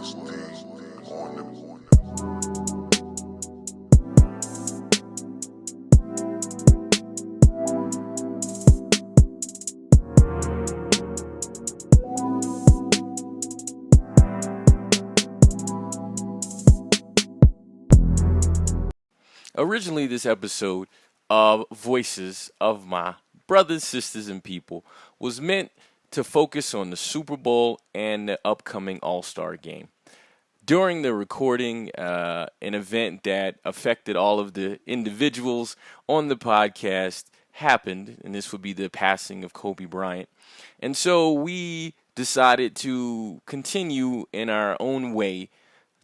on them. Originally, this episode of Voices of My Brothers, Sisters, and People was meant to focus on the Super Bowl and the upcoming All-Star game. During the recording, an event that affected all of the individuals on the podcast happened, and this would be the passing of Kobe Bryant. And so we decided to continue in our own way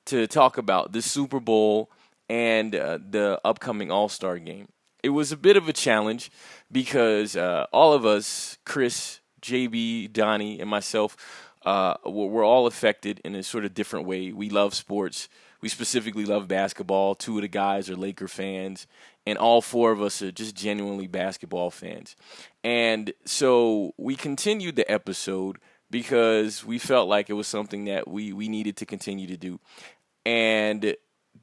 to talk about the Super Bowl and the upcoming All-Star game. It was a bit of a challenge because all of us, Chris, JB, Donnie, and myself, we're all affected in a sort of different way. We love sports. We specifically love basketball. Two of the guys are Laker fans, and all four of us are just genuinely basketball fans. And so we continued the episode because we felt like it was something that we needed to continue to do. And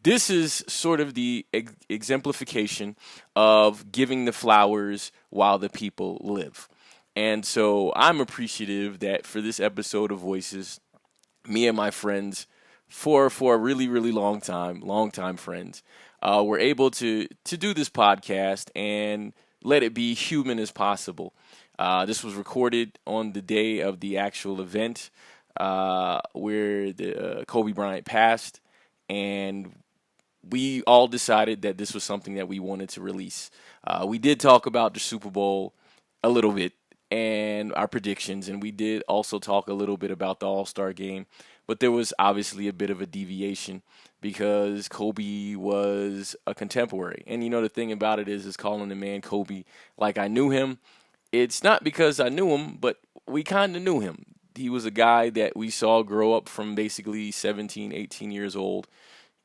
this is sort of the exemplification of giving the flowers while the people live. And so I'm appreciative that for this episode of Voices, me and my friends, for a really, really long time friends, were able to do this podcast and let it be human as possible. This was recorded on the day of the actual event where the Kobe Bryant passed, and we all decided that this was something that we wanted to release. We did talk about the Super Bowl a little bit and our predictions, and we did also talk a little bit about the All-Star game, but there was obviously a bit of a deviation because Kobe was a contemporary. And you know, the thing about it is calling the man Kobe like I knew him. It's not because I knew him, but we kind of knew him. He was a guy that we saw grow up from basically 17, 18 years old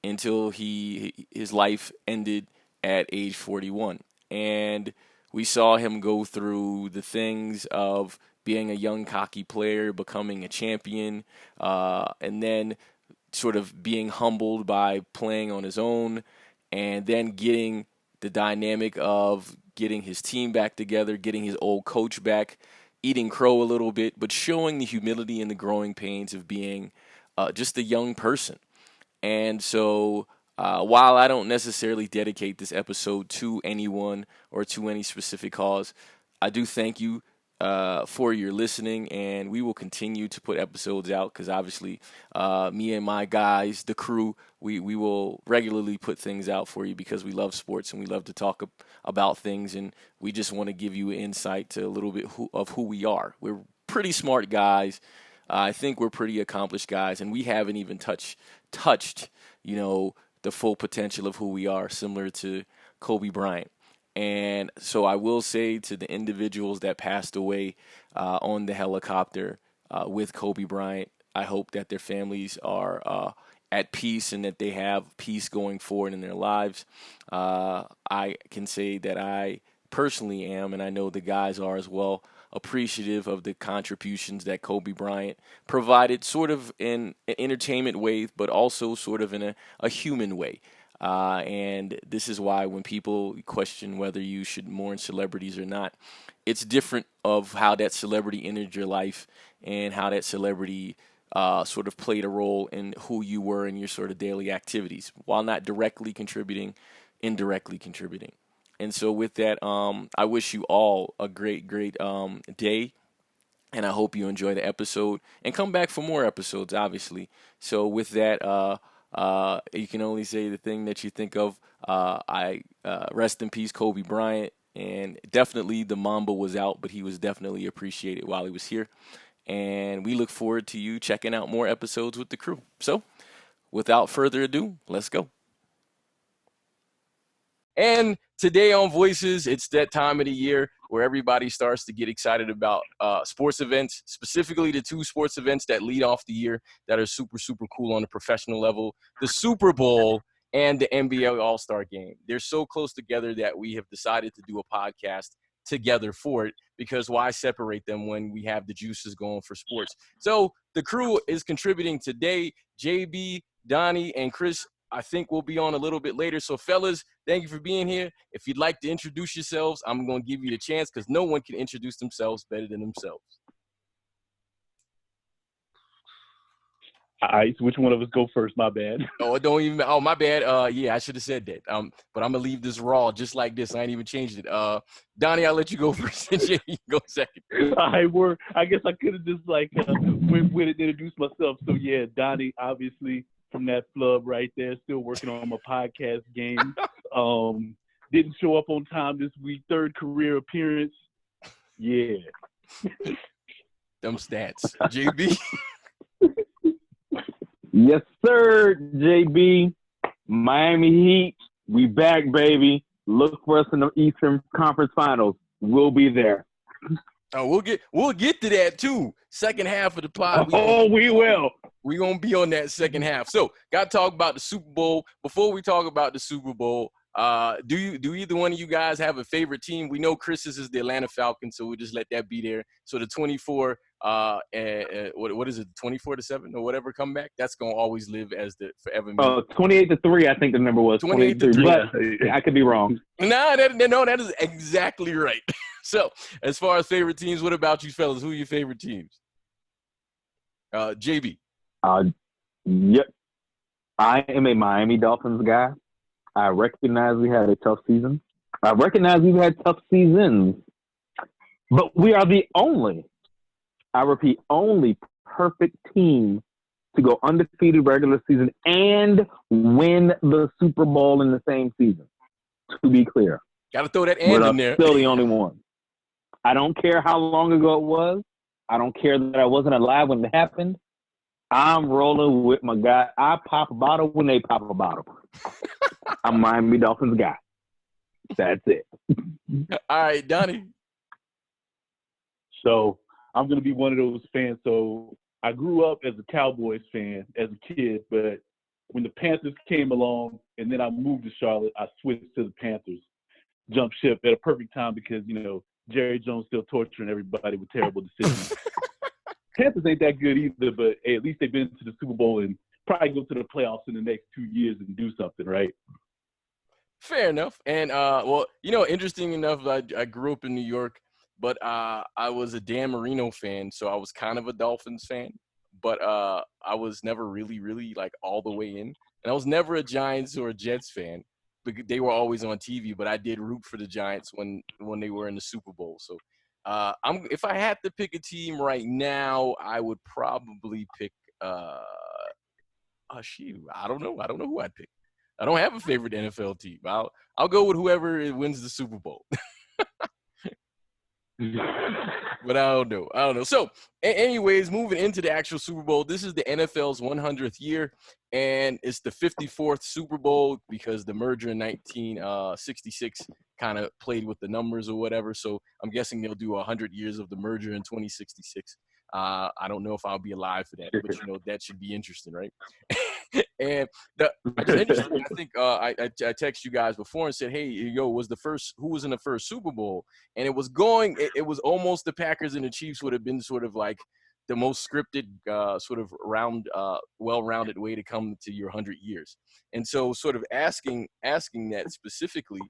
until his life ended at age 41. And we saw him go through the things of being a young, cocky player, becoming a champion, and then sort of being humbled by playing on his own, and then getting the dynamic of getting his team back together, getting his old coach back, eating crow a little bit, but showing the humility and the growing pains of being just a young person. And so while I don't necessarily dedicate this episode to anyone or to any specific cause, I do thank you for your listening, and we will continue to put episodes out because obviously me and my guys, the crew, we will regularly put things out for you because we love sports and we love to talk about things, and we just want to give you insight to a little bit of who we are. We're pretty smart guys. I think we're pretty accomplished guys, and we haven't even touched, you know, the full potential of who we are, similar to Kobe Bryant. And so I will say to the individuals that passed away on the helicopter with Kobe Bryant, I hope that their families are at peace and that they have peace going forward in their lives. I can say that I personally am, and I know the guys are as well, appreciative of the contributions that Kobe Bryant provided, sort of in an entertainment way, but also sort of in a human way. And this is why when people question whether you should mourn celebrities or not, it's different of how that celebrity entered your life and how that celebrity sort of played a role in who you were in your sort of daily activities, while not directly contributing, indirectly contributing. And so with that, I wish you all a great day. And I hope you enjoy the episode and come back for more episodes, obviously. So with that, you can only say the thing that you think of. I rest in peace, Kobe Bryant. And definitely the Mamba was out, but he was definitely appreciated while he was here. And we look forward to you checking out more episodes with the crew. So without further ado, let's go. And today on Voices, it's that time of the year where everybody starts to get excited about sports events, specifically the two sports events that lead off the year that are super, super cool on a professional level, the Super Bowl and the NBA All-Star Game. They're so close together that we have decided to do a podcast together for it, because why separate them when we have the juices going for sports? So the crew is contributing today. JB, Donnie, and Chris, I think we'll be on a little bit later. So fellas, thank you for being here. If you'd like to introduce yourselves, I'm going to give you the chance because no one can introduce themselves better than themselves. All right, so which one of us go first? My bad. Oh, my bad. Yeah, I should have said that. But I'm gonna leave this raw just like this. I ain't even changed it. Donnie, I'll let you go first and Jay, you go second. I guess I could have just went with it and introduced myself. So yeah, Donnie, obviously from that flub right there, still working on my podcast game. Didn't show up on time this week, third career appearance. Yeah. Them stats. JB. Yes, sir, JB. Miami Heat, we back, baby. Look for us in the Eastern Conference Finals. We'll be there. Oh, we'll get to that too. Second half of the pod. We will. We're gonna be on that second half. So, gotta talk about the Super Bowl. Before we talk about the Super Bowl, do either one of you guys have a favorite team? We know Chris's is the Atlanta Falcons, so we'll just let that be there. So the 24, what is it, 24-7 or whatever comeback? That's gonna always live as the forever. 28-3, I think the number was 28-3, but I could be wrong. No, that is exactly right. So, as far as favorite teams, what about you fellas? Who are your favorite teams? JB. Yep. I am a Miami Dolphins guy. I recognize we had a tough season. I recognize we've had tough seasons. But we are the only, I repeat, only perfect team to go undefeated regular season and win the Super Bowl in the same season. To be clear. Got to throw that and in there. We're still the only one. I don't care how long ago it was. I don't care that I wasn't alive when it happened. I'm rolling with my guy. I pop a bottle when they pop a bottle. I'm a Miami Dolphins guy. That's it. All right, Donnie. So I'm going to be one of those fans. So I grew up as a Cowboys fan as a kid, but when the Panthers came along and then I moved to Charlotte, I switched to the Panthers. Jumped ship at a perfect time because, Jerry Jones still torturing everybody with terrible decisions. Panthers ain't that good either, but hey, at least they've been to the Super Bowl and probably go to the playoffs in the next 2 years and do something, right? Fair enough. And, interesting enough, I grew up in New York, but I was a Dan Marino fan, so I was kind of a Dolphins fan, but I was never really, really, all the way in. And I was never a Giants or a Jets fan. They were always on TV, but I did root for the Giants when they were in the Super Bowl. So if I had to pick a team right now, I would probably pick I don't know. I don't know who I'd pick. I don't have a favorite NFL team. I'll go with whoever wins the Super Bowl. But I don't know. So, anyways, moving into the actual Super Bowl, this is the NFL's 100th year, and it's the 54th Super Bowl because the merger in 1966 kind of played with the numbers or whatever. So, I'm guessing they'll do 100 years of the merger in 2066. I don't know if I'll be alive for that, but that should be interesting, right? And it's interesting. I think I texted you guys before and said, "Hey, who was in the first Super Bowl?" And it was it was almost the Packers and the Chiefs would have been sort of like the most scripted, sort of well-rounded way to come to your 100 years. And so, sort of asking that specifically,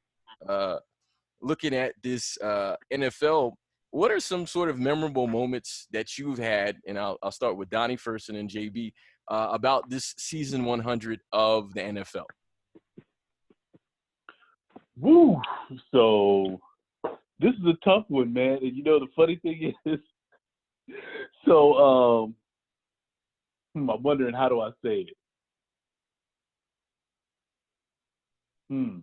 looking at this NFL. What are some sort of memorable moments that you've had, and I'll start with Donnie first and then JB, about this season 100 of the NFL? Woo! So this is a tough one, man. And the funny thing is, so I'm wondering, how do I say it?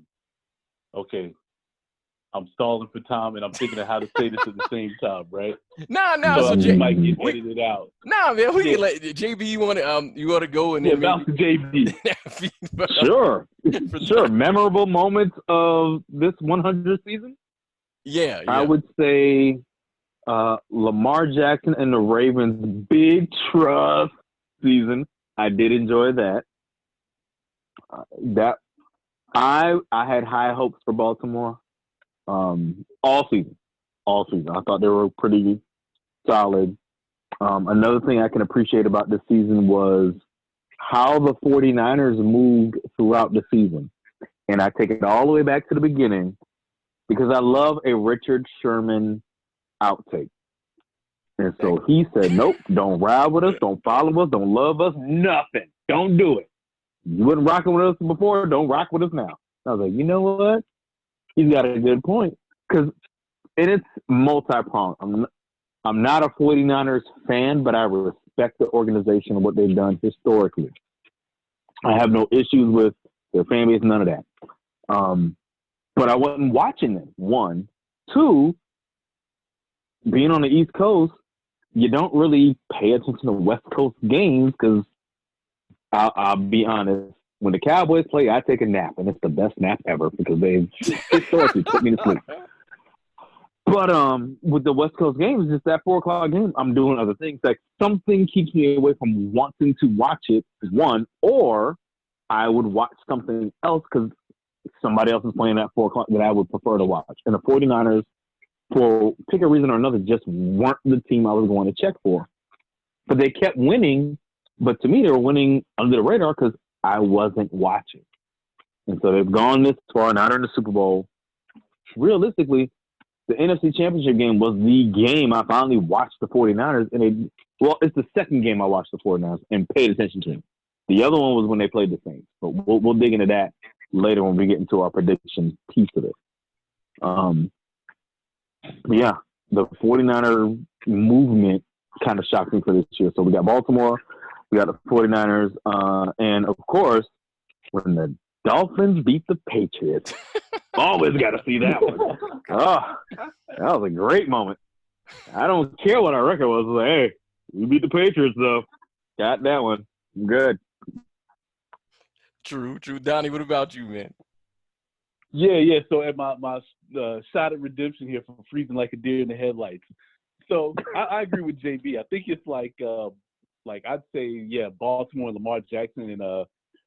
Okay. I'm stalling for time, and I'm thinking of how to say this at the same time, right? So you might get edited out. Man, we can let JB. You want to go and then bounce to JB. Sure. Memorable moments of this 100th season. Yeah. I would say Lamar Jackson and the Ravens' big trust season. I did enjoy that. I had high hopes for Baltimore. All season. all season. I thought they were pretty solid. Another thing I can appreciate about this season was how the 49ers moved throughout the season. And I take it all the way back to the beginning because I love a Richard Sherman outtake. And so he said, nope, don't ride with us, don't follow us, don't love us, nothing. Don't do it. You wasn't rocking with us before, don't rock with us now. I was like, you know what? He's got a good point. Because it's multi-pronged. I'm not a 49ers fan, but I respect the organization and what they've done historically. I have no issues with their fan base, none of that. But I wasn't watching them, one. Two, being on the East Coast, you don't really pay attention to West Coast games because I'll be honest, when the Cowboys play, I take a nap, and it's the best nap ever because they've historically put me to sleep. But with the West Coast games, just that 4 o'clock game, I'm doing other things. Like something keeps me away from wanting to watch it, one, or I would watch something else because somebody else is playing at 4 o'clock that I would prefer to watch. And the 49ers, for pick a reason or another, just weren't the team I was going to check for. But they kept winning, but to me, they were winning under the radar because I wasn't watching. And so they've gone this far, now they're in the Super Bowl. Realistically, the NFC Championship game was the game I finally watched the 49ers. And it's the second game I watched the 49ers and paid attention to them. The other one was when they played the Saints. But we'll dig into that later when we get into our prediction piece of it. Yeah, the 49er movement kind of shocked me for this year. So we got Baltimore, we got the 49ers, and of course, when the Dolphins beat the Patriots. Always got to see that one. Oh, that was a great moment. I don't care what our record was. Like, hey, we beat the Patriots, though. Got that one. I'm good. True. Donnie, what about you, man? Yeah. So at my shot at redemption here from freezing like a deer in the headlights. So I agree with JB. I think it's like I'd say, Baltimore and Lamar Jackson and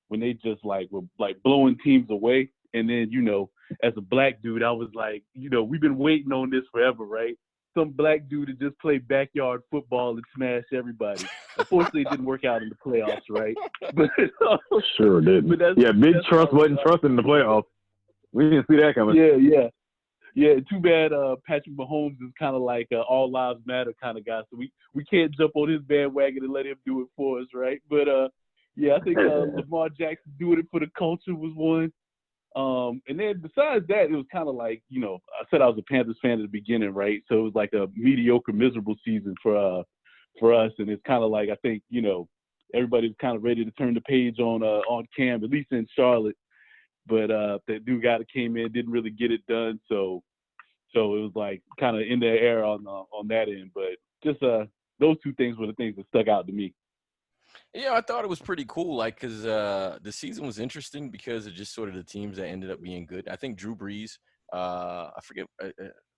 when they just were blowing teams away. And then, as a black dude, I was like, we've been waiting on this forever, right? Some black dude to just play backyard football and smash everybody. Unfortunately, it didn't work out in the playoffs, right? But sure didn't. Big Trust wasn't trusting in the playoffs. We didn't see that coming. Yeah. Too bad Patrick Mahomes is kind of like all lives matter kind of guy. So we can't jump on his bandwagon and let him do it for us, right? But I think Lamar Jackson doing it for the culture was one. And then besides that, it was kind of like, I said I was a Panthers fan at the beginning, right? So it was like a mediocre, miserable season for us. And it's kind of like, I think, everybody's kind of ready to turn the page on Cam, at least in Charlotte. But that new guy that came in didn't really get it done. So it was like kind of in the air on that end. But just those two things were the things that stuck out to me. Yeah, I thought it was pretty cool, because the season was interesting because of just sort of the teams that ended up being good. I think Drew Brees, I forget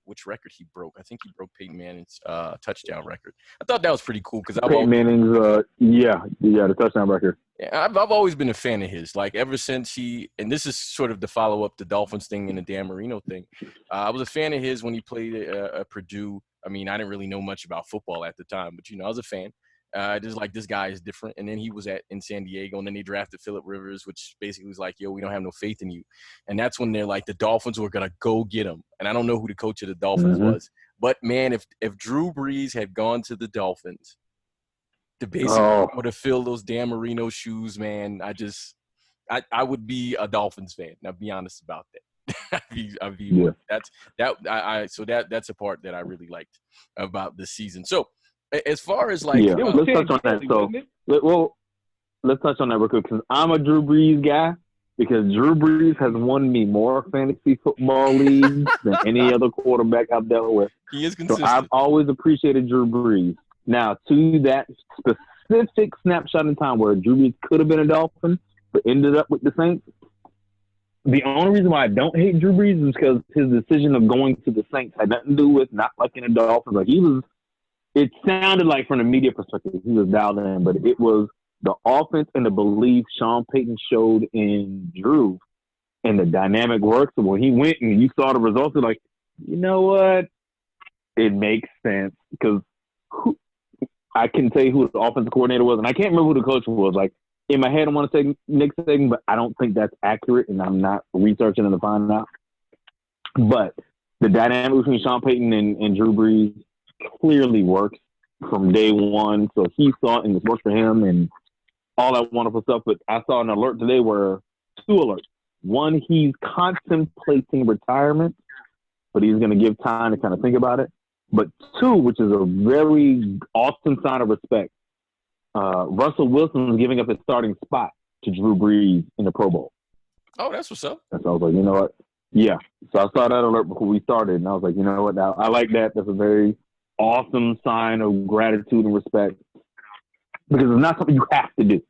which record he broke. I think he broke Peyton Manning's touchdown record. I thought that was pretty cool because Peyton Manning's, the touchdown record. Yeah, I've always been a fan of his. Ever since and this is sort of the follow up the Dolphins thing and the Dan Marino thing. I was a fan of his when he played at Purdue. I mean, I didn't really know much about football at the time, but I was a fan. Just like this guy is different. And then he was in San Diego, and then they drafted Phillip Rivers, which basically was like, yo, we don't have no faith in you. And that's when they're like, the Dolphins were going to go get him. And I don't know who the coach of the Dolphins was. But, man, if Drew Brees had gone to the Dolphins to basically would have filled those Dan Marino shoes, man, I would be a Dolphins fan. Now, be honest about that. That's a part that I really liked about this season. So, as far as let's touch on that. So, let's touch on that real quick because I'm a Drew Brees guy because Drew Brees has won me more fantasy football leagues than any other quarterback I've dealt with. He is consistent. So I've always appreciated Drew Brees. Now, to that specific snapshot in time where Drew Brees could have been a Dolphin but ended up with the Saints, the only reason why I don't hate Drew Brees is because his decision of going to the Saints had nothing to do with not liking the Dolphins. It sounded like from the media perspective he was dialed in, but it was the offense and the belief Sean Payton showed in Drew and the dynamic work. So when he went and you saw the results, you're like, you know what? it makes sense because I can tell you who the offensive coordinator was, and I can't remember who the coach was. Like, in my head, I want to say Nick Saban, but I don't think that's accurate, and I'm not researching to find out. But the dynamic between Sean Payton and Drew Brees clearly works from day one. So he saw it and it worked for him and all that wonderful stuff. But I saw an alert today where two alerts. One, he's contemplating retirement, but he's going to give time to kind of think about it. But two, which is a very awesome sign of respect, Russell Wilson is giving up his starting spot to Drew Brees in the Pro Bowl. Oh, that's what's up. And so I was like, you know what? Yeah. So I saw that alert before we started, and I was like, you know what? Now I like that. That's a very awesome sign of gratitude and respect because it's not something you have to do.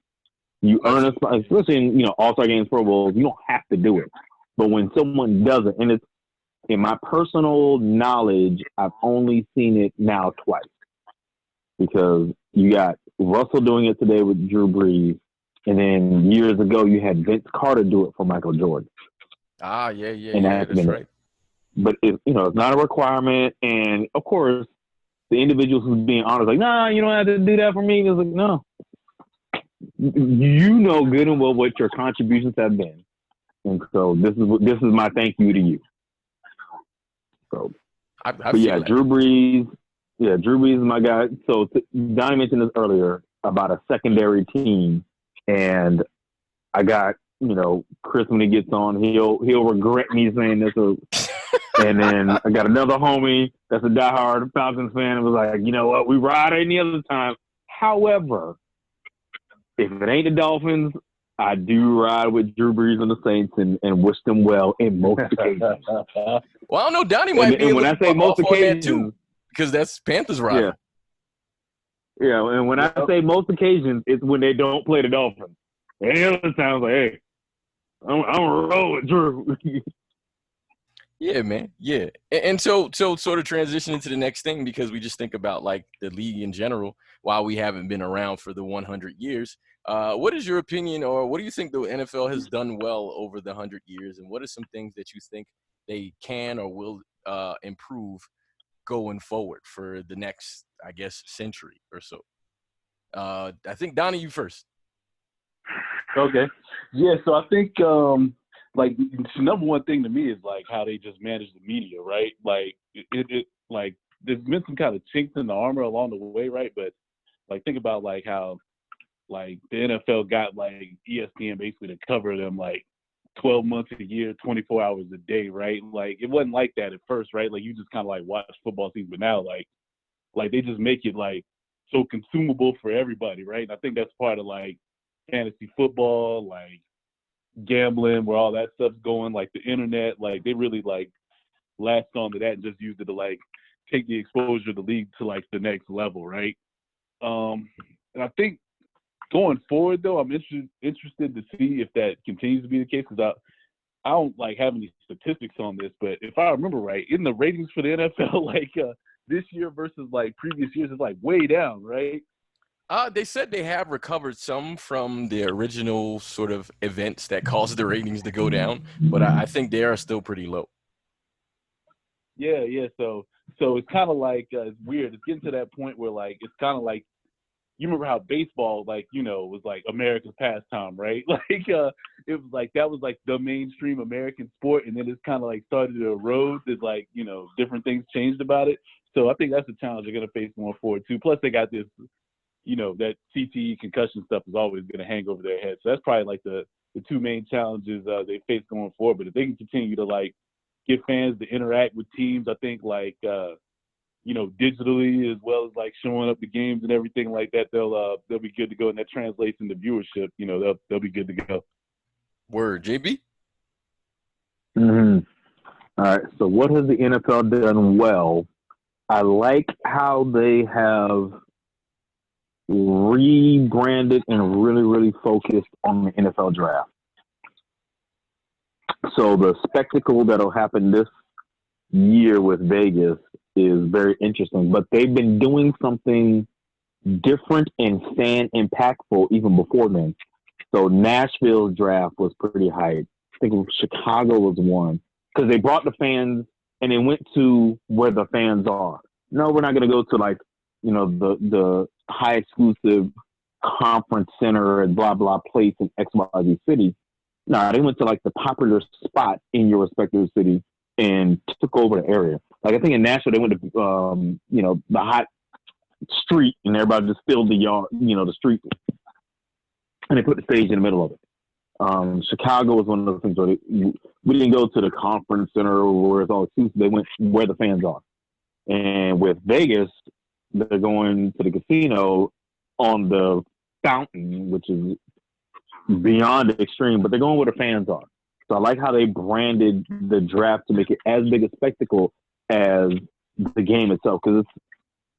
You earn a spot, especially in All-Star games, Pro Bowls. You don't have to do it, but when someone does it, and it's in my personal knowledge, I've only seen it now twice because you got Russell doing it today with Drew Brees, and then years ago you had Vince Carter do it for Michael Jordan. Ah, yeah, that's right. But it's not a requirement, and of course, the individual who's being honest, like, nah, you don't have to do that for me. It's like, no, you know good and well what your contributions have been, and so this is my thank you to you. So, Drew Brees. Yeah, Drew Brees is my guy. So Donnie mentioned this earlier about a secondary team, and I got Chris when he gets on, he'll regret me saying this. And then I got another homie that's a diehard Falcons fan and was like, you know what, we ride any other time. However, if it ain't the Dolphins, I do ride with Drew Brees and the Saints and wish them well in most occasions. Well, I don't know. Donnie might be when I say most occasions, too, because that's Panthers rival. Yeah, and when I say most occasions, it's when they don't play the Dolphins. Any other times, like, hey, I'm gonna roll with Drew. Yeah, man. Yeah. And so sort of transition into the next thing because we just think about like the league in general while we haven't been around for the 100 years. What is your opinion or what do you think the NFL has done well over the 100 years? And what are some things that you think they can or will improve going forward for the next, I guess, century or so? I think, Donnie, you first. Okay. Yeah, so I think like the number one thing to me is like how they just manage the media, right? Like it like there's been some kind of chinks in the armor along the way, right? But like think about like how like the NFL got like ESPN basically to cover them like 12 months a year, 24 hours a day, right? Like it wasn't like that at first, right? Like you just kind of like watch football season, but now like they just make it like so consumable for everybody, right? And I think that's part of like fantasy football, like gambling, where all that stuff's going, like the internet, like they really like latched onto that and just used it to like take the exposure of the league to like the next level, right? And I think going forward though, I'm interested to see if that continues to be the case because I don't like have any statistics on this, but if I remember right, in the ratings for the NFL, like this year versus like previous years, is like way down, right? They said they have recovered some from the original sort of events that caused the ratings to go down, but I think they are still pretty low. Yeah. So it's kind of like it's weird. It's getting to that point where like it's kind of like you remember how baseball like was like America's pastime, right? Like it was like that was like the mainstream American sport, and then it's kind of like started to erode. There's like different things changed about it. So I think that's a challenge they're gonna face going forward too. Plus they got this. That CTE concussion stuff is always going to hang over their head. So that's probably like the two main challenges they face going forward. But if they can continue to like get fans to interact with teams, I think like digitally as well as like showing up the games and everything like that, they'll be good to go. And that translates into viewership. They'll be good to go. Word, JB. Mm-hmm. All right. So what has the NFL done well? I like how they have rebranded and really, really focused on the NFL draft. So the spectacle that'll happen this year with Vegas is very interesting, but they've been doing something different and fan impactful even before then. So Nashville's draft was pretty hype. I think Chicago was one because they brought the fans and they went to where the fans are. no, we're not going to go to like, the high exclusive conference center and blah, blah place in XYZ city. No, they went to like the popular spot in your respective city and took over the area. Like I think in Nashville, they went to, the hot street and everybody just filled the yard, the street. And they put the stage in the middle of it. Chicago was one of those things where we didn't go to the conference center where it's all exclusive. They went where the fans are. And with Vegas, they're going to the casino on the fountain, which is beyond extreme, but they're going where the fans are. So I like how they branded the draft to make it as big a spectacle as the game itself, because it's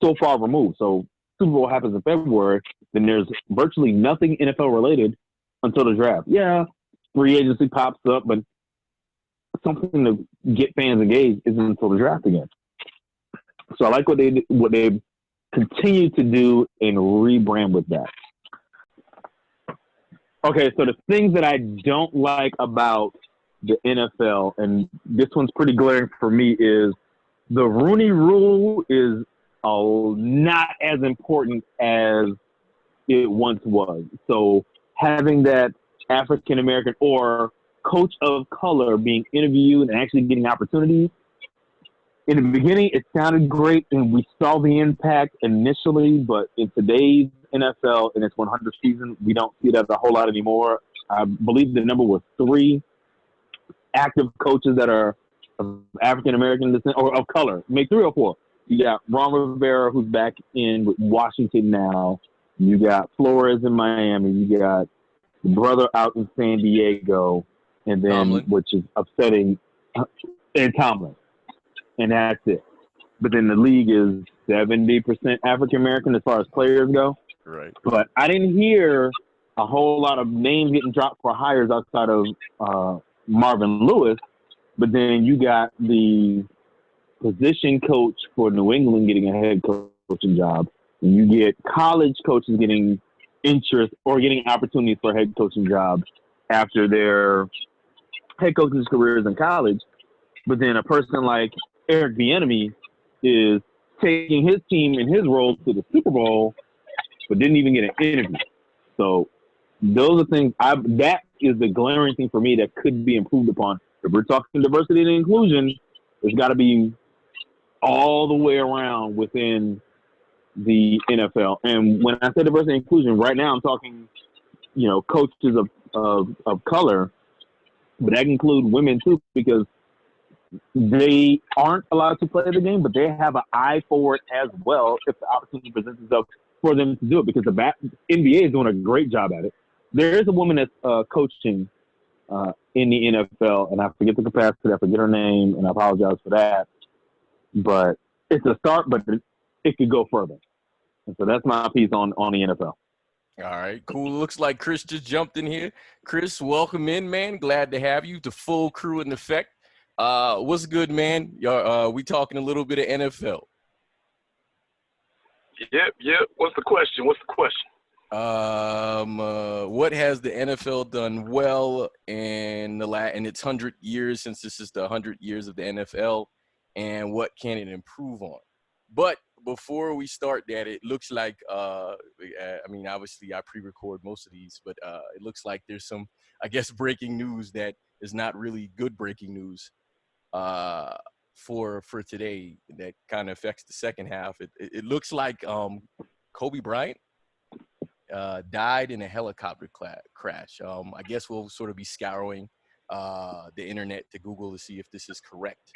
so far removed. So Super Bowl happens in February, then there's virtually nothing NFL related until the draft. Yeah, free agency pops up, but something to get fans engaged isn't until the draft again. So I like what they continue to do and rebrand with that. Okay, so the things that I don't like about the NFL, and this one's pretty glaring for me, is the Rooney Rule is not as important as it once was. So having that African American or coach of color being interviewed and actually getting opportunities, in the beginning it sounded great and we saw the impact initially, but in today's NFL in its 100th season, we don't see that a whole lot anymore. I believe the number was 3 active coaches that are of African American descent or of color, maybe 3 or 4. You got Ron Rivera, who's back in Washington now. You got Flores in Miami. You got the brother out in San Diego, and then Tomlin, which is upsetting, and Tomlin, and that's it. But then the league is 70% African American as far as players go. right? But I didn't hear a whole lot of names getting dropped for hires outside of Marvin Lewis. But then you got the position coach for New England getting a head coaching job. And you get college coaches getting interest or getting opportunities for head coaching jobs after their head coaching careers in college. But then a person like Eric Bieniemy is taking his team and his role to the Super Bowl, but didn't even get an interview. So those are things that is the glaring thing for me that could be improved upon. If we're talking diversity and inclusion, it's got to be all the way around within the NFL. And when I say diversity and inclusion, right now I'm talking, coaches of color, but that can include women too, because they aren't allowed to play the game, but they have an eye for it as well if the opportunity presents itself for them to do it, because the NBA is doing a great job at it. There is a woman that's coaching in the NFL, and I forget the capacity, I forget her name, and I apologize for that. But it's a start, but it could go further. And so that's my piece on the NFL. All right, cool. Looks like Chris just jumped in here. Chris, welcome in, man. Glad to have you. The full crew in effect. What's good, man? We talking a little bit of NFL. Yep. What's the question? What has the NFL done well in its 100 years, since this is the 100 years of the NFL, and what can it improve on? But before we start that, it looks like, obviously I pre-record most of these, but it looks like there's some, breaking news that is not really good breaking news for today that kind of affects the second half. It looks like Kobe Bryant died in a helicopter crash. I guess we'll sort of be scouring the internet to Google to see if this is correct.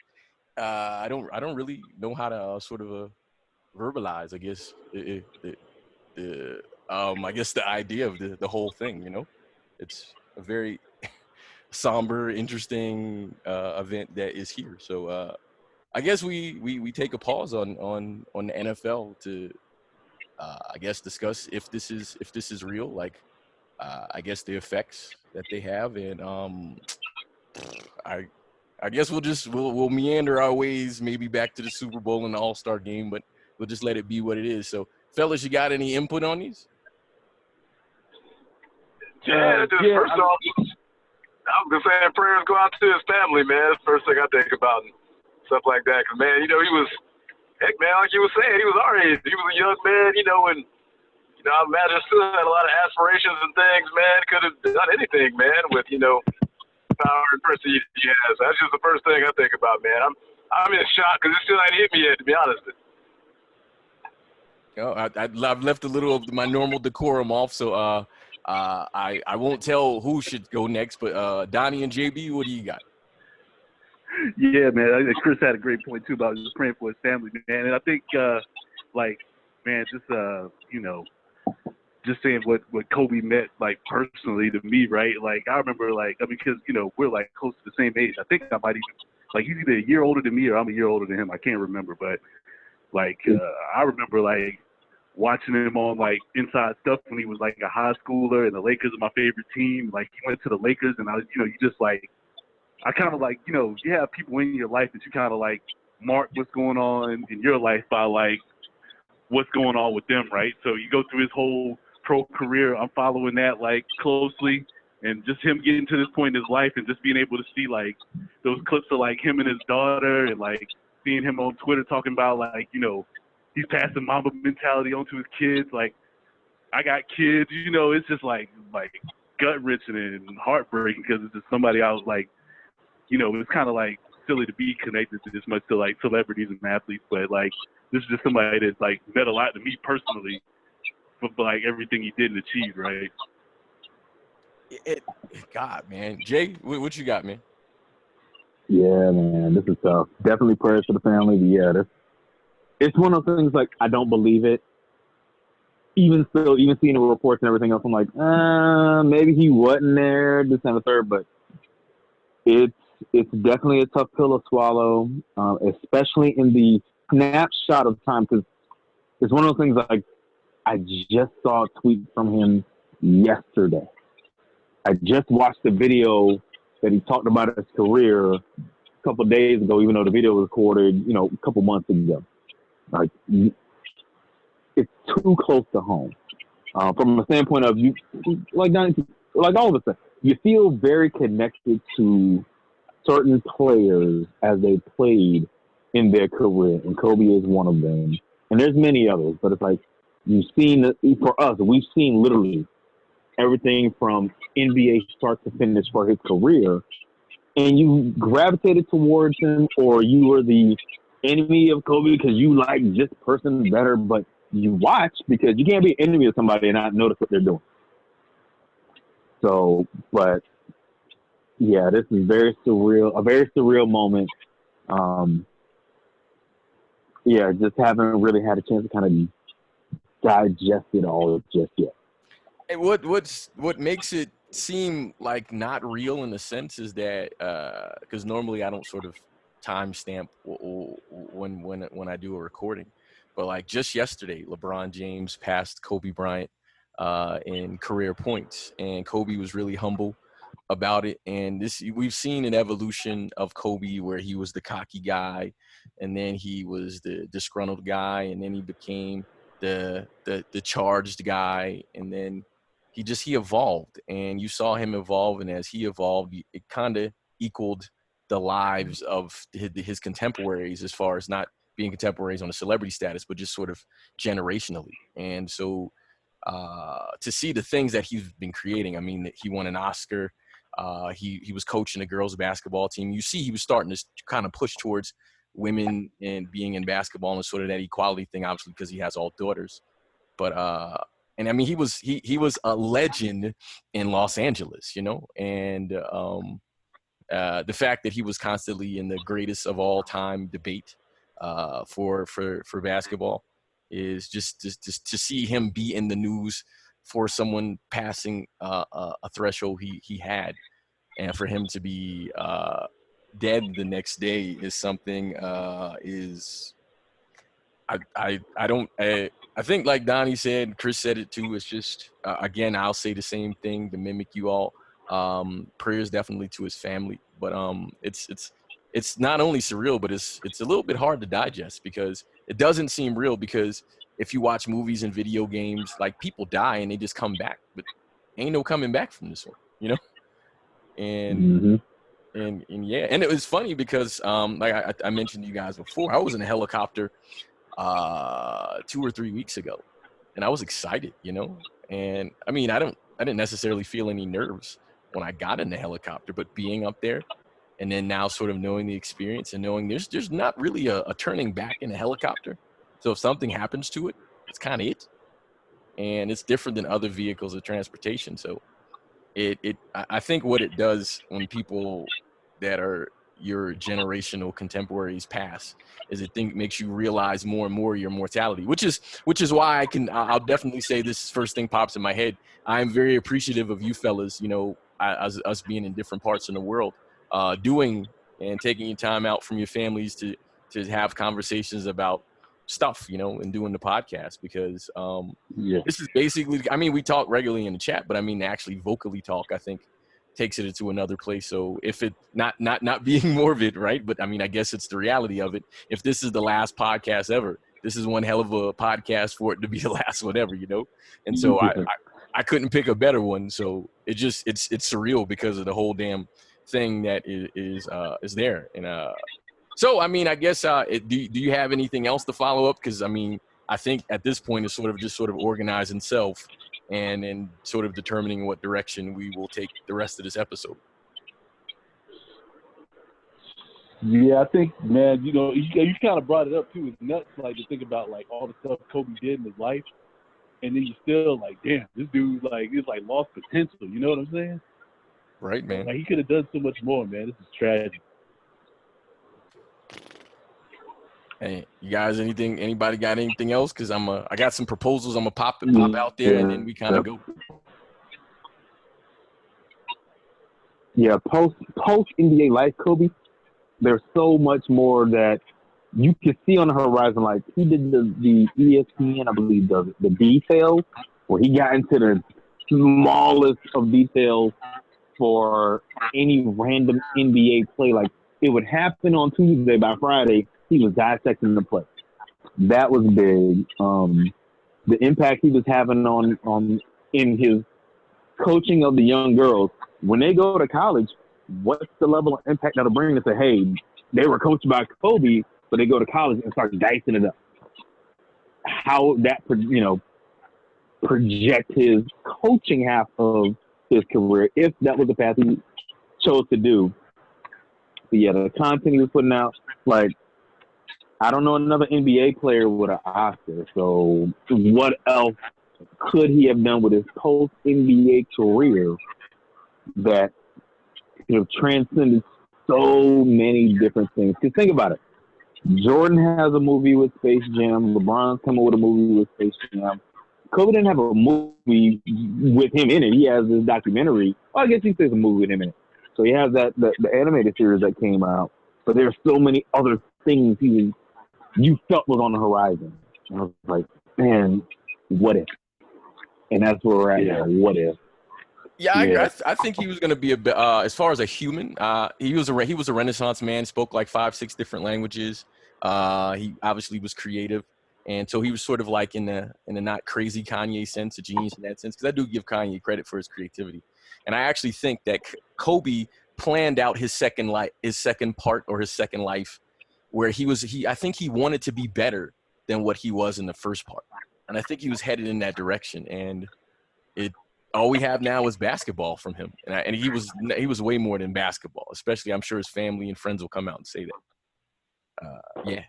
I don't really know how to sort of verbalize, the idea of the whole thing. It's a very somber, interesting event that is here. So I guess we take a pause on the NFL to discuss if this is real, the effects that they have, and I guess we'll meander our ways maybe back to the Super Bowl and the All-Star game, but we'll just let it be what it is. So, fellas, you got any input on these? First off, I was gonna say prayers go out to his family, man. That's the first thing I think about and stuff like that. 'Cause man, he Heck, man, like you were saying, he was our age. He was a young man, and I imagine still had a lot of aspirations and things, man. Could have done anything, man, with power and prestige he has. That's just the first thing I think about, man. I'm in shock because it still ain't hit me yet, to be honest. I've left a little of my normal decorum off, so I won't tell who should go next. But Donnie and JB, what do you got? Yeah, man. Chris had a great point too about just praying for his family, man. And I think, just saying what Kobe meant, like personally to me, right? Like I remember, because we're like close to the same age. I think I might even he's either a year older than me or I'm a year older than him. I can't remember, but I remember watching him on Inside Stuff when he was like a high schooler, and the Lakers are my favorite team. Like he went to the Lakers, and you just I kind of you have people in your life that you kind of mark what's going on in your life by what's going on with them, right? So you go through his whole pro career. I'm following that closely, and just him getting to this point in his life and just being able to see those clips of him and his daughter, and seeing him on Twitter talking about he's passing Mamba mentality onto his kids. I got kids, it's just gut wrenching and heartbreaking because it's just somebody I was it's kind of silly to be connected to this much to celebrities and athletes, but this is just somebody that meant a lot to me personally for everything he did and achieved, right? God, man. Jay, what you got, man? Yeah, man, this is tough. Definitely prayers for the family, but yeah, it's one of those things I don't believe it. Even still, even seeing the reports and everything else, I'm like, maybe he wasn't there December 3rd, but it's definitely a tough pill to swallow, especially in the snapshot of time, because it's one of those things I just saw a tweet from him yesterday. I just watched the video that he talked about his career a couple of days ago, even though the video was recorded, a couple months ago. It's too close to home. From a standpoint of you, like all of us, you feel very connected to certain players as they played in their career, and Kobe is one of them. And there's many others, but it's you've seen, for us, we've seen literally everything from NBA start to finish for his career, and you gravitated towards him, or you were the enemy of Kobe because you like this person better, but you watch because you can't be an enemy of somebody and not notice what they're doing. So, but yeah, this is a very surreal moment. Yeah, just haven't really had a chance to kind of digest it all just yet. And what makes it seem not real in a sense is that because normally I don't sort of timestamp when I do a recording, but just yesterday, LeBron James passed Kobe Bryant in career points, and Kobe was really humble about it. And we've seen an evolution of Kobe where he was the cocky guy, and then he was the disgruntled guy, and then he became the charged guy, and then he evolved, and you saw him evolve. And as he evolved, it kind of equaled the lives of his contemporaries, as far as not being contemporaries on a celebrity status, but just sort of generationally. And so to see the things that he's been creating, I mean, he won an Oscar. He was coaching a girls basketball team. You see, he was starting to kind of push towards women and being in basketball and sort of that equality thing, obviously, because he has all daughters. But and I mean, he was a legend in Los Angeles, and the fact that he was constantly in the greatest of all time debate for basketball is just to see him be in the news for someone passing a threshold he had, and for him to be dead the next day is something I think, like Donnie said, Chris said it too. It's just again, I'll say the same thing to mimic you all. Prayers definitely to his family, but it's not only surreal, but it's a little bit hard to digest because it doesn't seem real. Because if you watch movies and video games, people die and they just come back, but ain't no coming back from this one, and And yeah, and it was funny because like I mentioned to you guys before, I was in a helicopter 2 or 3 weeks ago, and I was excited, you know. And I mean, I didn't necessarily feel any nerves when I got in the helicopter, but being up there and then now sort of knowing the experience and knowing there's not really a turning back in a helicopter. So if something happens to it, it's kind of it, and it's different than other vehicles of transportation. So I think what it does when people that are your generational contemporaries pass is it makes you realize more and more your mortality, which is why I'll definitely say this first thing pops in my head. I'm very appreciative of you fellas, you know, as us being in different parts in the world, doing and taking your time out from your families to have conversations about stuff, you know, and doing the podcast because Yeah. this is basically, I mean, we talk regularly in the chat, but I mean, actually vocally talk, I think takes it into another place. So if it not being morbid, right? But I mean, I guess it's the reality of it. If this is the last podcast ever, this is one hell of a podcast for it to be the last one ever, you know? And so I couldn't pick a better one. So it's surreal because of the whole damn thing that is there. And so, I mean, I guess, do you have anything else to follow up? Because, I mean, I think at this point it's sort of organizing self and sort of determining what direction we will take the rest of this episode. Yeah, I think, man, you know, you kind of brought it up too. It's nuts, like to think about like all the stuff Kobe did in his life, and then you still like, damn, this dude like is like lost potential. You know what I'm saying? Right, man. Like he could have done so much more, man. This is tragic. Hey, you guys, anybody got anything else? Because I got some proposals. I'm gonna pop out there, and then we kind of go. Yeah, post NBA life, Kobe. There's so much more that you can see on the horizon. Like he did the ESPN, I believe, the details where he got into the smallest of details for any random NBA play. Like it would happen on Tuesday, by Friday he was dissecting the play. That was big. The impact he was having on in his coaching of the young girls when they go to college. What's the level of impact that'll bring to say, hey, they were coached by Kobe, but they go to college and start dicing it up? How that, you know, project his coaching half of his career, if that was the path he chose to do. But yeah, the content he was putting out, like, I don't know another NBA player with an Oscar. So what else could he have done with his post-NBA career that could have transcended so many different things? Because think about it. Jordan has a movie with Space Jam. LeBron's coming with a movie with Space Jam. Kobe didn't have a movie with him in it. He has this documentary. Well, I guess he says a movie with him in it. So he has the animated series that came out. But there's so many other things you felt was on the horizon. And I was like, man, what if? And that's where we're at now. What if? Yeah, I think he was going to be a bit, as far as a human, he was a Renaissance man, spoke like 5-6 different languages. He obviously was creative. And so he was sort of like in the not crazy Kanye sense, a genius in that sense, because I do give Kanye credit for his creativity. And I actually think that Kobe planned out his second part or his second life, where I think he wanted to be better than what he was in the first part. And I think he was headed in that direction. And all we have now is basketball from him. And he was way more than basketball, especially I'm sure his family and friends will come out and say that. Yeah.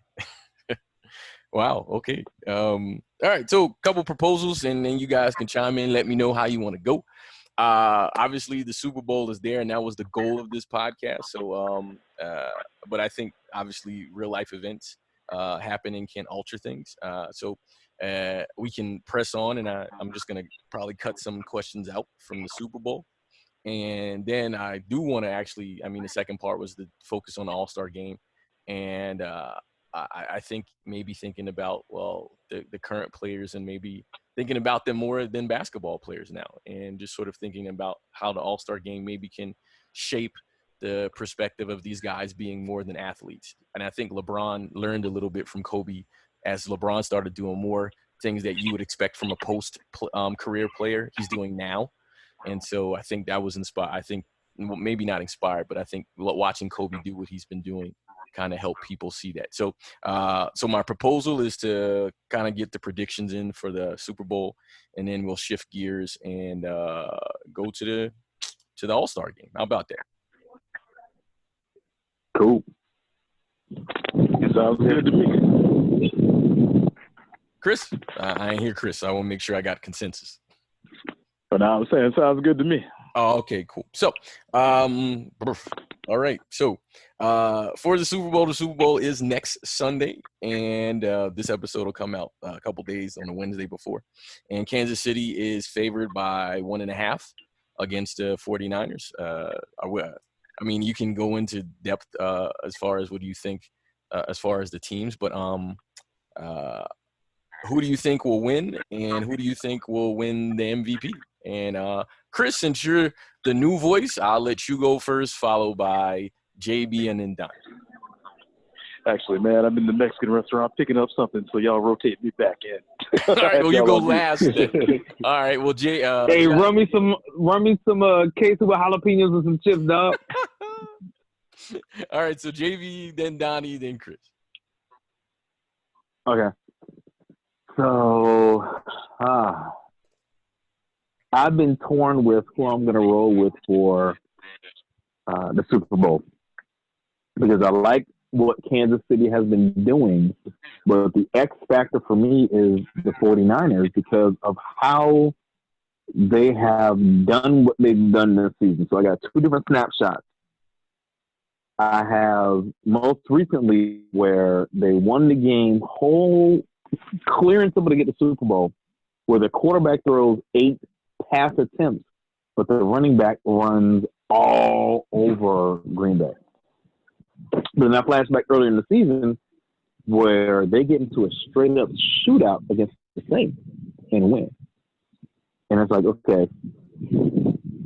Wow. Okay. All right. So a couple proposals, and then you guys can chime in. Let me know how you want to go. Obviously, the Super Bowl is there, and that was the goal of this podcast. So, but I think obviously real life events happening can alter things. So we can press on, and I'm just gonna probably cut some questions out from the Super Bowl. And then I do want to actually, I mean, the second part was the focus on the All-Star game. And I think maybe thinking about, well, the current players and maybe thinking about them more than basketball players now, and just sort of thinking about how the All-Star game maybe can shape the perspective of these guys being more than athletes. And I think LeBron learned a little bit from Kobe as LeBron started doing more things that you would expect from a post career player he's doing now. And so I think that was inspired. I think maybe not inspired, but I think watching Kobe do what he's been doing kind of help people see that. So my proposal is to kind of get the predictions in for the Super Bowl, and then we'll shift gears and go to the All-Star game. How about that? Cool. It sounds good to me. Chris? I ain't hear Chris. So I want to make sure I got consensus. But now I'm saying it sounds good to me. Oh, okay, cool. So, all right. So, for the Super Bowl is next Sunday, and this episode will come out a couple days on the Wednesday before. And Kansas City is favored by 1.5 against the 49ers. I mean, you can go into depth as far as what do you think as far as the teams, but who do you think will win, and who do you think will win the MVP? And Chris, since you're the new voice, I'll let you go first, followed by JB and then Don. Actually, man, I'm in the Mexican restaurant picking up something, so y'all rotate me back in. All right, well, you go last. All right, well, hey, run me some queso with jalapenos and some chips, dog. All right, so JB, then Donnie, then Chris. Okay. So, I've been torn with who I'm going to roll with for the Super Bowl because I like what Kansas City has been doing, but the X factor for me is the 49ers because of how they have done what they've done this season. So I got two different snapshots. I have most recently where they won the game whole, clearing somebody to get the Super Bowl, where the quarterback throws 8 pass attempts, but the running back runs all over Green Bay. But then I flashback earlier in the season where they get into a straight-up shootout against the Saints and win. And it's like, okay,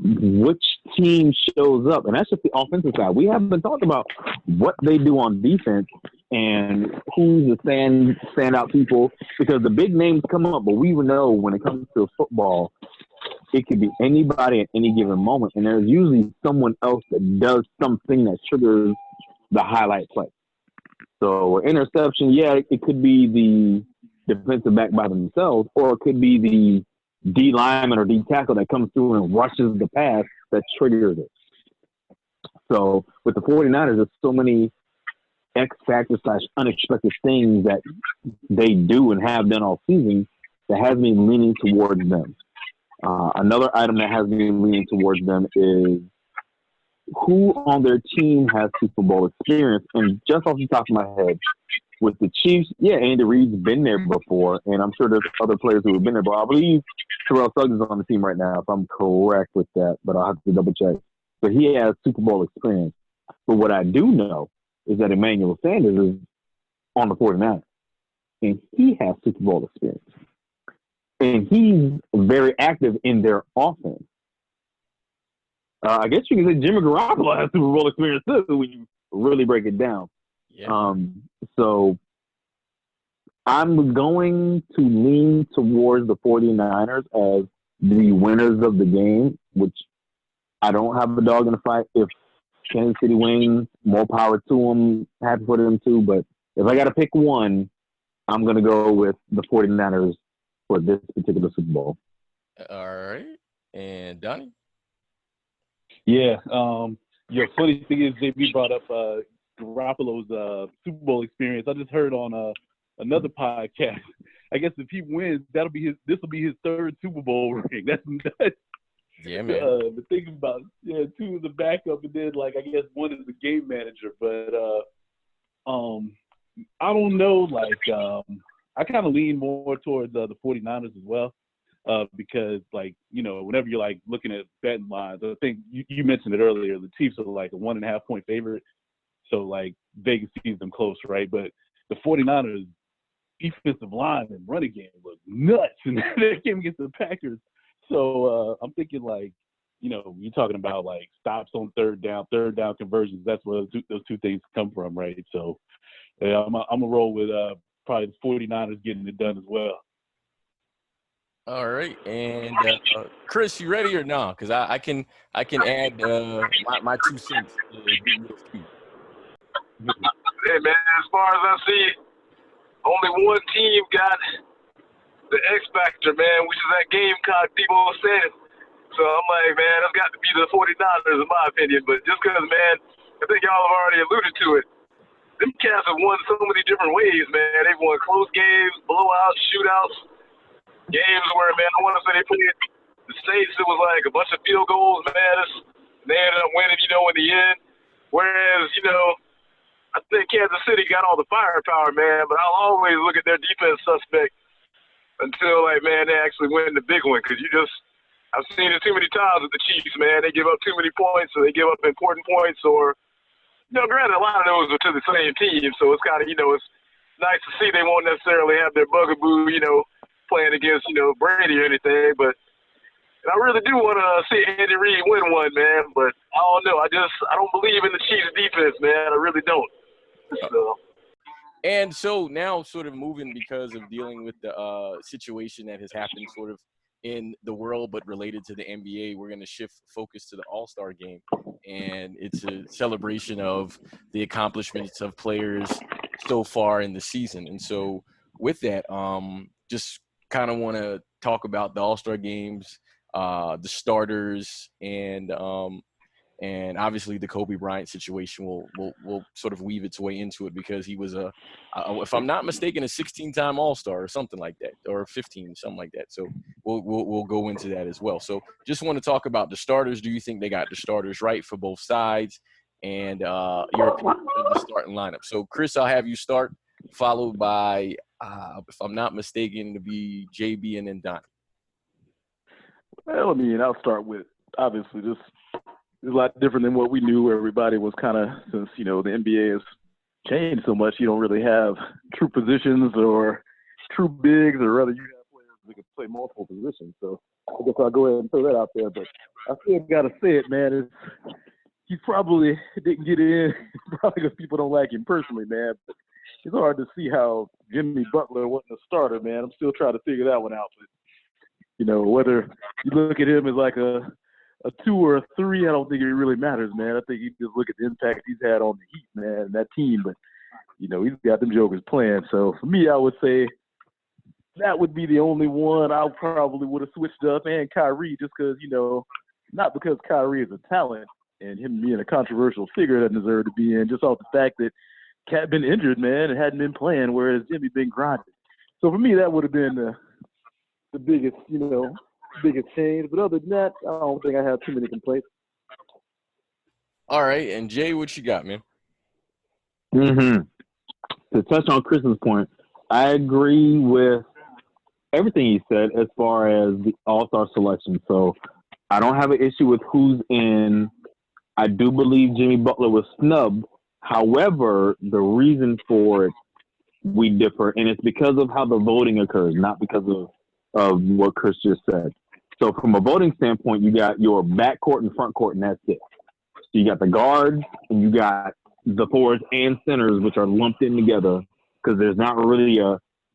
which team shows up? And that's just the offensive side. We haven't been talking about what they do on defense and who's the standout people, because the big names come up, but we know when it comes to football, it could be anybody at any given moment, and there's usually someone else that does something that triggers the highlight play. So interception, yeah, it could be the defensive back by themselves, or it could be the D lineman or D tackle that comes through and rushes the pass that triggers it. So with the 49ers, there's so many X factors / unexpected things that they do and have done all season that has me leaning towards them. Another item that has me leaning towards them is who on their team has Super Bowl experience. And just off the top of my head, with the Chiefs, yeah, Andy Reid's been there before, and I'm sure there's other players who have been there, but I believe Terrell Suggs is on the team right now, if I'm correct with that, but I'll have to double check. But he has Super Bowl experience. But what I do know is that Emmanuel Sanders is on the 49ers, and he has Super Bowl experience. And he's very active in their offense. I guess you can say Jimmy Garoppolo has Super Bowl experience too when you really break it down. Yeah. So I'm going to lean towards the 49ers as the winners of the game, which I don't have a dog in the fight. If Kansas City wins, more power to them. Happy for them too. But if I got to pick one, I'm going to go with the 49ers for this particular Super Bowl. All right. And Donnie? Yeah. Funny thing is, JB brought up Garoppolo's Super Bowl experience. I just heard on another podcast. I guess if he wins, this will be his third Super Bowl ring. That's nuts. Yeah, man. But thinking about two is the backup, and then I guess one is the game manager. But I don't know. I kind of lean more towards the 49ers as well. Because whenever you're looking at betting lines, I think you mentioned it earlier, the Chiefs are a 1.5 point favorite. So Vegas sees them close, right? But the 49ers defensive line and running game look nuts in that game against the Packers. So I'm thinking you're talking about stops on third down conversions. That's where those two things come from, right? So yeah, I'm gonna roll with probably the 49ers getting it done as well. All right, and Chris, you ready or not? Because I can add my 2 cents to get yours too. Hey, man, as far as I see, only one team got the X factor, man, which is that Gamecock Debo said. So I'm like, man, that's got to be the 49ers in my opinion. But just because, man, I think y'all have already alluded to it. Them cats have won so many different ways, man. They've won close games, blowouts, shootouts, games where, man, I want to say they played the Saints. It was like a bunch of field goals, man. They ended up winning, in the end. Whereas, I think Kansas City got all the firepower, man, but I'll always look at their defense suspect until, like, man, they actually win the big one. Because I've seen it too many times with the Chiefs, man. They give up too many points, or they give up important points, or, granted, a lot of those are to the same team, so it's kind of, it's nice to see they won't necessarily have their bugaboo, playing against, Brady or anything, but I really do want to see Andy Reid win one, man, but I don't know. I don't believe in the Chiefs defense, man. I really don't. So. And so now sort of moving because of dealing with the situation that has happened sort of in the world but related to the NBA, we're going to shift focus to the All-Star game. And it's a celebration of the accomplishments of players so far in the season. And so with that, just kind of want to talk about the All-Star games, the starters, and obviously the Kobe Bryant situation will sort of weave its way into it because he was if I'm not mistaken, a 16-time All-Star or something like that, or 15, something like that. So we'll go into that as well. So just want to talk about the starters. Do you think they got the starters right for both sides, and your opinion of the starting lineup? So Chris, I'll have you start, followed by if I'm not mistaken, to be JB and then Donnie. Well, I'll start with obviously this. It's a lot different than what we knew. Everybody was kind of, since, the NBA has changed so much, you don't really have true positions or true bigs, or rather you have players that can play multiple positions. So I guess I'll go ahead and throw that out there. But I still got to say it, man. He probably didn't get in, probably because people don't like him personally, man. But it's hard to see how Jimmy Butler wasn't a starter, man. I'm still trying to figure that one out. But, whether you look at him as like a 2 or a 3, I don't think it really matters, man. I think you just look at the impact he's had on the Heat, man, and that team. But, he's got them jokers playing. So for me, I would say that would be the only one I probably would have switched up, and Kyrie, just because, not because Kyrie is a talent and him being a controversial figure that deserved to be in, just off the fact that Cat been injured, man, and hadn't been playing, whereas Jimmy been grinding. So for me, that would have been the biggest, biggest change. But other than that, I don't think I have too many complaints. All right, and Jay, what you got, man? To touch on Chris's point, I agree with everything he said as far as the All-Star selection. So I don't have an issue with who's in. I do believe Jimmy Butler was snubbed. However, the reason for it, we differ, and it's because of how the voting occurs, not because of what Chris just said. So from a voting standpoint, you got your backcourt and front court, and that's it. So you got the guards, and you got the forwards and centers, which are lumped in together because there's not really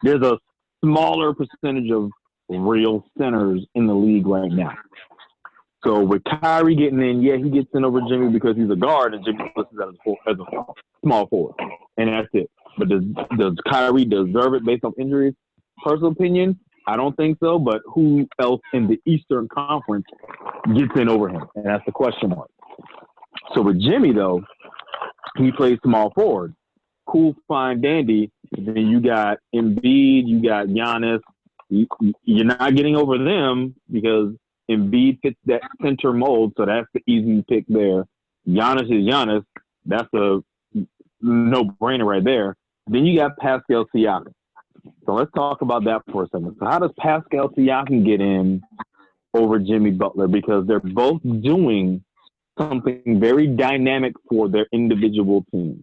there's a smaller percentage of real centers in the league right now. So with Kyrie getting in, yeah, he gets in over Jimmy because he's a guard, and Jimmy listed as a small forward, and that's it. But does Kyrie deserve it based on injuries? Personal opinion, I don't think so. But who else in the Eastern Conference gets in over him? And that's the question mark. So with Jimmy, though, he plays small forward. Cool, fine, dandy. Then you got Embiid, you got Giannis. You're not getting over them because Embiid fits that center mold, so that's the easy pick there. Giannis is Giannis. That's a no-brainer right there. Then you got Pascal Siakam. So let's talk about that for a second. So how does Pascal Siakam get in over Jimmy Butler? Because they're both doing something very dynamic for their individual teams.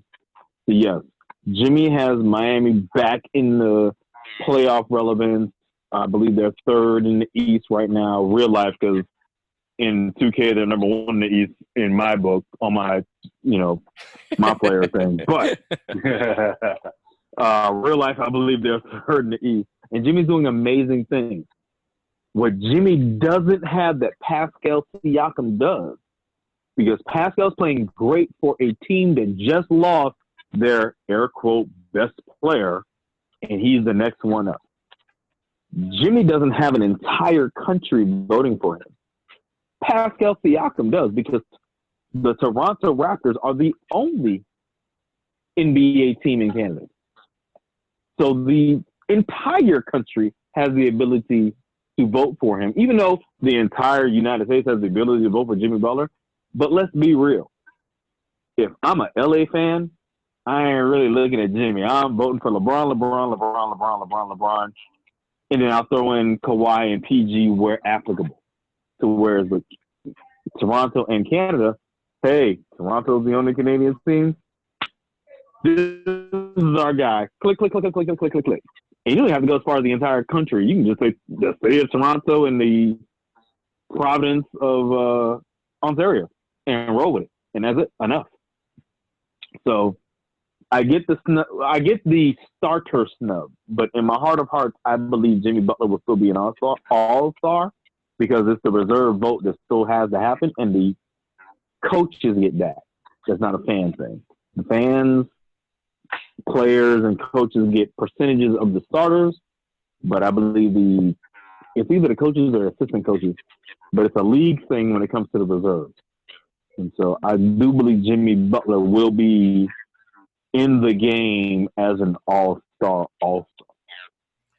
So yes, Jimmy has Miami back in the playoff relevance. I believe they're third in the East right now, real life, because in 2K they're number 1 in the East in my book on my, my player thing. But real life, I believe they're third in the East. And Jimmy's doing amazing things. what Jimmy doesn't have that Pascal Siakam does, because Pascal's playing great for a team that just lost their air quote best player, and he's the next one up. Jimmy doesn't have an entire country voting for him. Pascal Siakam does, because the Toronto Raptors are the only NBA team in Canada. So the entire country has the ability to vote for him, even though the entire United States has the ability to vote for Jimmy Butler. But let's be real. If I'm a LA fan, I ain't really looking at Jimmy. I'm voting for LeBron. And then I'll throw in Kawhi and PG where applicable. To whereas with Toronto and Canada, hey, Toronto's the only Canadian team. This is our guy. Click. And you don't have to go as far as the entire country. You can just say it's Toronto and the province of Ontario and roll with it. And that's it. Enough. So I get the starter snub, but in my heart of hearts, I believe Jimmy Butler will still be an all-star because it's the reserve vote that still has to happen, and the coaches get that. That's not a fan thing. The fans, players, and coaches get percentages of the starters, but I believe it's either the coaches or assistant coaches, but it's a league thing when it comes to the reserves. And so I do believe Jimmy Butler will be in the game as an all-star. So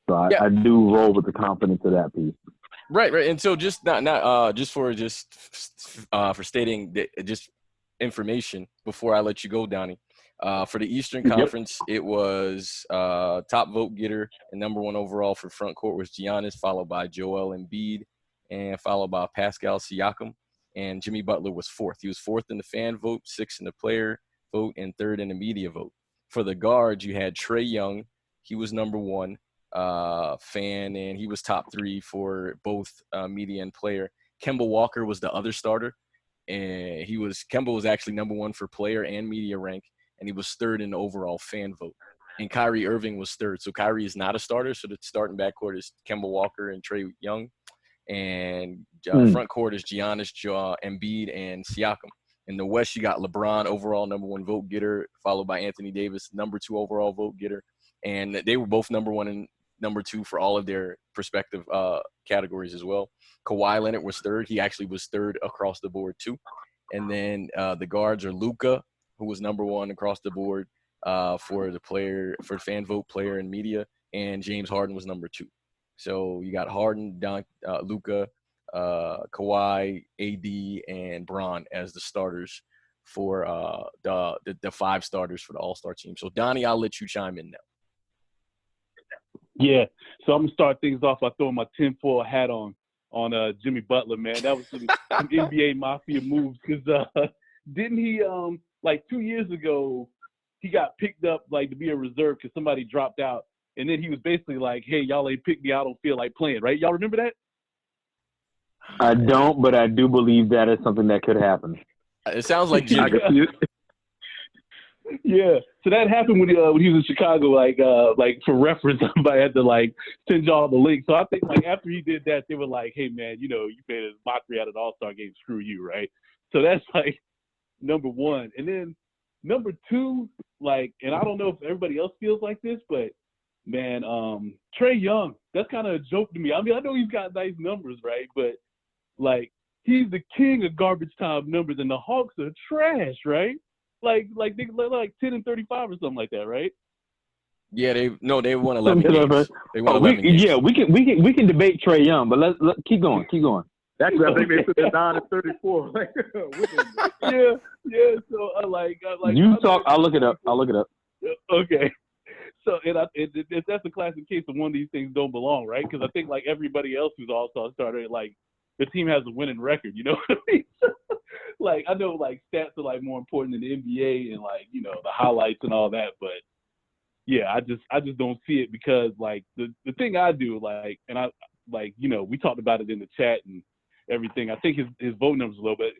I do roll with the confidence of that piece. Right. And so just for stating that, just information before I let you go, Donnie. For the Eastern Conference, it was top vote getter and number one overall for front court was Giannis, followed by Joel Embiid, and followed by Pascal Siakam. And Jimmy Butler was fourth. He was fourth in the fan vote, sixth in the player vote, and third in the media vote. For the guards, you had Trae Young. He was number one fan, and he was top three for both media and player. Kemba Walker was the other starter, and Kemba was actually number one for player and media rank, and he was third in the overall fan vote. And Kyrie Irving was third. So Kyrie is not a starter, so the starting backcourt is Kemba Walker and Trae Young. And front court is Giannis, Embiid, and Siakam. In the West, you got LeBron, overall number one vote getter, followed by Anthony Davis, number two overall vote getter. And they were both number one and number two for all of their respective categories as well. Kawhi Leonard was third. He actually was third across the board too. And then the guards are Luka, who was number one across the board for fan vote, player, and media. And James Harden was number two. So you got Harden, Luka, Kawhi, AD, and Bron as the starters for the five starters for the All-Star team. So, Donnie, I'll let you chime in now. Yeah, so I'm going to start things off by throwing my tinfoil hat on Jimmy Butler, man. That was some NBA Mafia moves because didn't he, 2 years ago, he got picked up, to be a reserve because somebody dropped out. And then he was basically like, hey, y'all ain't picked me. I don't feel like playing, right? Y'all remember that? I don't, but I do believe that is something that could happen. It sounds like Jimmy. Yeah. So that happened when he was in Chicago, for reference, I had to, send y'all the link. So I think, after he did that, they were like, hey, man, you made a mockery out of the All-Star game. Screw you, right? So that's, number one. And then number two, and I don't know if everybody else feels like this, but man, Trae Young, that's kind of a joke to me. I mean, I know he's got nice numbers, right? But, he's the king of garbage time numbers, and the Hawks are trash, right? They like 10 and 35 or something like that, right? Yeah, they won 11 games. They won 11 games. Yeah, we can debate Trae Young, but let's keep going. Actually, I think they sit at 9 and 34. Yeah. So you talk. I'll look it up. Okay. So that's a classic case of one of these things don't belong, right? Because I think everybody else who's all-star starter, the team has a winning record. You know what I mean? I know stats are more important than the NBA and the highlights and all that, but yeah, I just don't see it because the thing I do and I we talked about it in the chat and everything. I think his vote numbers a little bit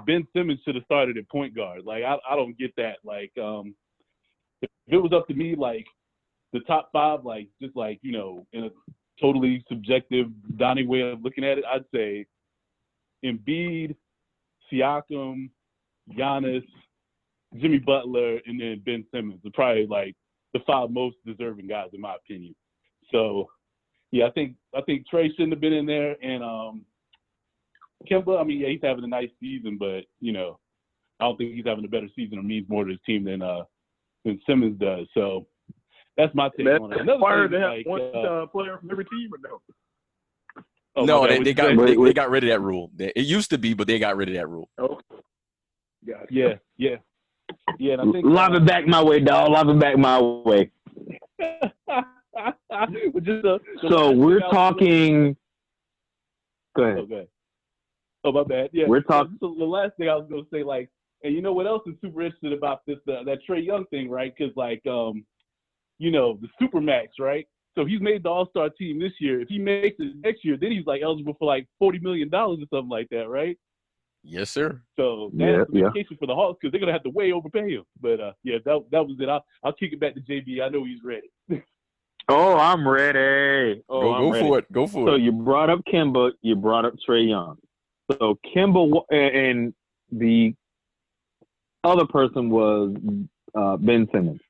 Ben Simmons should have started at point guard. I don't get that. If it was up to me, the top five, in totally subjective Donnie way of looking at it, I'd say Embiid, Siakam, Giannis, Jimmy Butler, and then Ben Simmons are probably like the 5 most deserving guys in my opinion. So yeah, I think Trey shouldn't have been in there, and Kemba, I mean, yeah, he's having a nice season, but you know, I don't think he's having a better season or means more to his team than Simmons does. So that's my take on it. Another required thing, to have like, one player from every team, or no? oh, No, my bad. they got rid of that rule. It used to be, but they got rid of that rule. Oh, gotcha. Yeah. And I think Lob it back my way, dog. Lob it back my way. So we're talking. Go ahead. Okay. Oh, my bad. Yeah. We're talking. So the last thing I was going to say, like, and you know what else is super interesting about this, that Trey Young thing, right? Because, like, you know, the Supermax, right? So if he's made the All-Star team this year, if he makes it next year, then he's, like, eligible for, like, $40 million or something like that, right? Yes, sir. So that's the indication for the Hawks because they're going to have to way overpay him. But, yeah, that was it. I'll kick it back to JB. I know he's ready. Oh, I'm ready. Go for it. Go for So it. you brought up Kemba. You brought up Trey Young. So Kemba and the other person was Ben Simmons.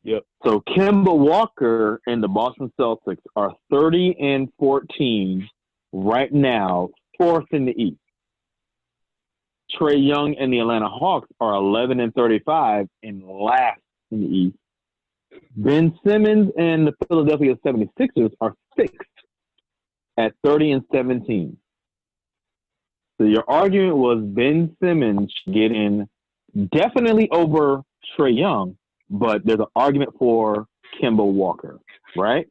Yep. So Kemba Walker and the Boston Celtics are 30-14 right now, 4th in the East. Trey Young and the Atlanta Hawks are 11-35 and last in the East. Ben Simmons and the Philadelphia 76ers are 6th at 30-17. So your argument was Ben Simmons should get in definitely over Trey Young, but there's an argument for Kemba Walker, right?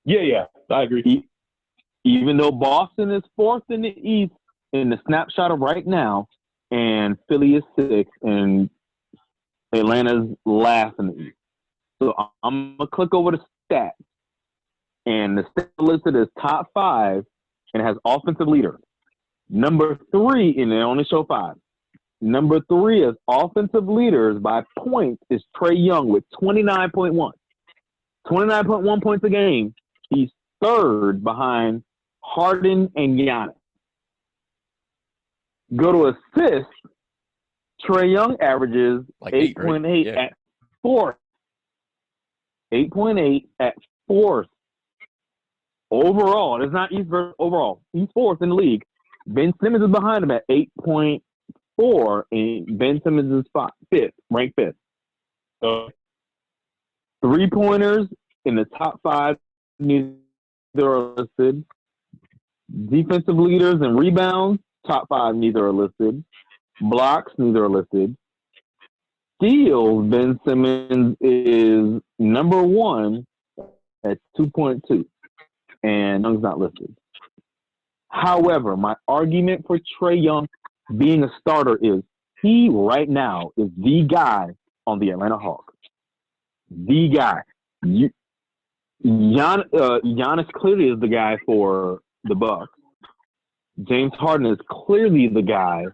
Yeah, I agree. Even though Boston is 4th in the East in the snapshot of right now, and Philly is 6th, and Atlanta's last in the East. So I'm going to click over the stats, and the stat listed as top 5, and it has offensive leader. Number 3, and they only show 5. Number 3 is offensive leaders by points is Trey Young with 29.1. 29.1 points a game. He's 3rd behind Harden and Giannis. Go to assists. Trey Young averages Like 8.8 right? Yeah. at 4th. 8.8 at 4th. Overall, it's not East versus overall. He's 4th in the league. Ben Simmons is behind him at 8.4, and Ben Simmons is 5th, ranked 5th. 3-pointers in the top 5, neither are listed. Defensive leaders and rebounds, top 5, neither are listed. Blocks, neither are listed. Steals, Ben Simmons is number 1 at 2.2, and Young's not listed. However, my argument for Trey Young being a starter is he right now is the guy on the Atlanta Hawks. The guy. Giannis clearly is the guy for the Bucks. James Harden is clearly the guy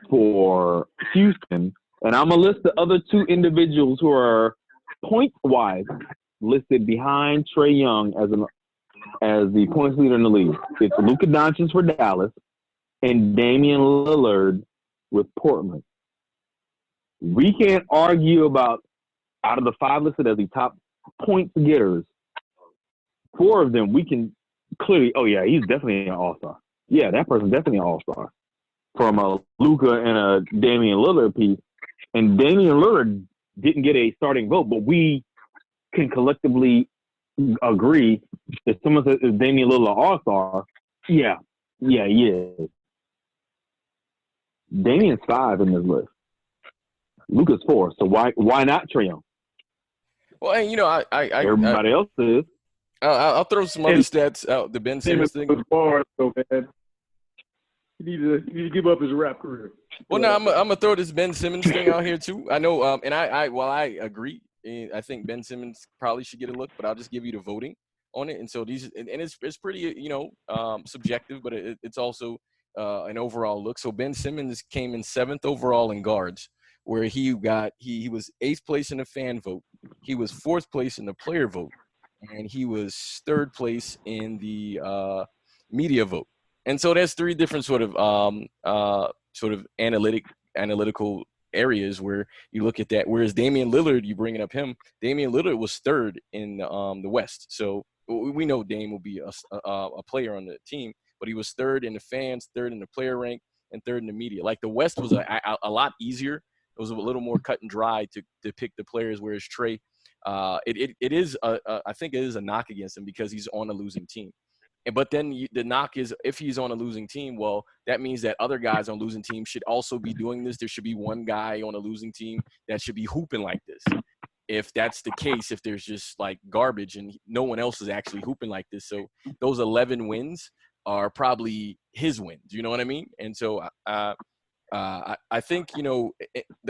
for Houston. And I'm going to list the other 2 individuals who are point-wise listed behind Trey Young as the points leader in the league. It's Luka Doncic for Dallas and Damian Lillard with Portland. We can't argue about, out of the 5 listed as the top points getters, 4 of them we can clearly, oh yeah, he's definitely an all-star. Yeah, that person's definitely an all-star. From a Luka and a Damian Lillard piece. And Damian Lillard didn't get a starting vote, but we can collectively agree if someone says is Damian Lillard all-star, yeah, he is. Damian's 5 in this list. Luka's 4, so why not Trey Young? Well, and you know, Everybody else is. I'll throw some other stats out. The Ben Simmons thing. Bars, so man, he need to give up his rap career. Well, no, I'm gonna throw this Ben Simmons thing out here too. I know, and while I agree, I think Ben Simmons probably should get a look, but I'll just give you the voting on it. And so it's pretty, subjective, but it's also an overall look. So Ben Simmons came in 7th overall in guards, where he was 8th place in the fan vote. He was 4th place in the player vote. and he was third place in the media vote. And so there's three different sort of analytical areas where you look at that. Whereas Damian Lillard, you bringing up him, Damian Lillard was third in the West. So we know Dame will be a player on the team, but he was third in the fans, third in the player rank, and third in the media. Like the West was a lot easier. It was a little more cut and dry to pick the players. Whereas Trey, it is I think it is a knock against him because he's on a losing team. But then the knock is if he's on a losing team, well, that means that other guys on losing teams should also be doing this. There should be one guy on a losing team that should be hooping like this. If that's the case, if there's just like garbage and no one else is actually hooping like this. So those 11 wins are probably his wins. You know what I mean? And so I think, the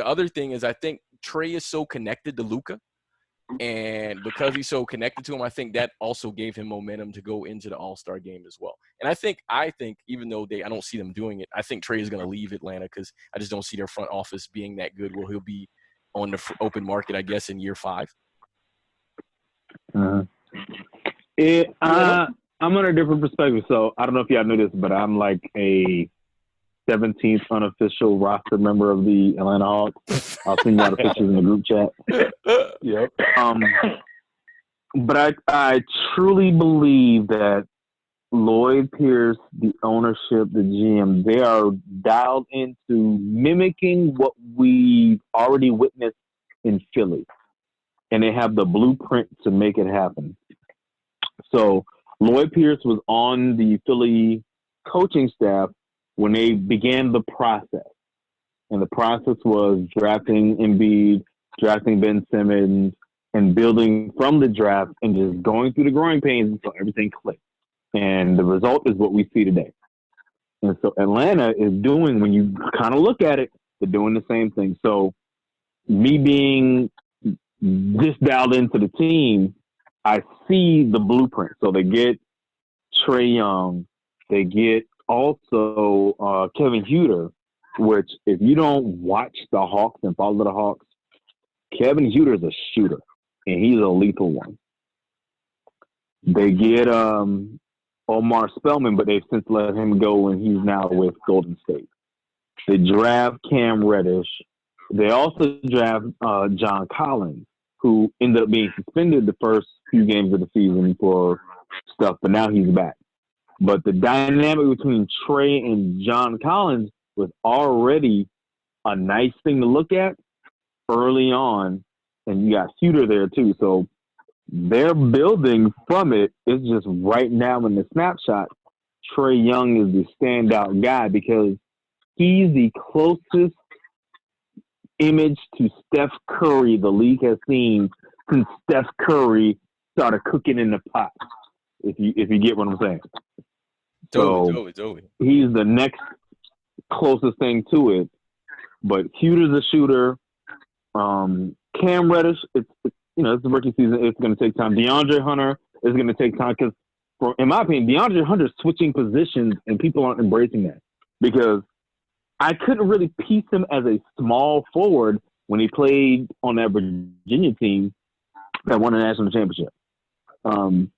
other thing is I think Trey is so connected to Luka. And because he's so connected to him, I think that also gave him momentum to go into the All-Star game as well. And I think even though I don't see them doing it, I think Trey is going to leave Atlanta because I just don't see their front office being that good where he'll be on the open market, I guess, in year 5. I'm on a different perspective. So I don't know if y'all knew this, but I'm like a 17th unofficial roster member of the Atlanta Hawks. I'll send you all the pictures in the group chat. Yep. But I truly believe that Lloyd Pierce, the ownership, the GM, they are dialed into mimicking what we already witnessed in Philly. And they have the blueprint to make it happen. So Lloyd Pierce was on the Philly coaching staff when they began the process. And the process was drafting Embiid, drafting Ben Simmons, and building from the draft and just going through the growing pains until everything clicked. And the result is what we see today. And so Atlanta is doing, when you kind of look at it, they're doing the same thing. So me being this dialed into the team, I see the blueprint. So they get Trae Young, they get also Kevin Huerter, which if you don't watch the Hawks and follow the Hawks, Kevin Huerter is a shooter, and he's a lethal one. They get Omar Spellman, but they've since let him go, and he's now with Golden State. They draft Cam Reddish. They also draft John Collins, who ended up being suspended the first few games of the season for stuff, but now he's back. But the dynamic between Trey and John Collins was already a nice thing to look at early on, and you got Huerter there too. So they're building from it. It's just right now in the snapshot, Trae Young is the standout guy because he's the closest image to Steph Curry the league has seen since Steph Curry started cooking in the pot. If you get what I'm saying. Totally. He's the next closest thing to it. But Huter's a shooter. Cam Reddish, it's the rookie season. It's going to take time. DeAndre Hunter is going to take time because, in my opinion, DeAndre Hunter's switching positions and people aren't embracing that because I couldn't really piece him as a small forward when he played on that Virginia team that won a national championship.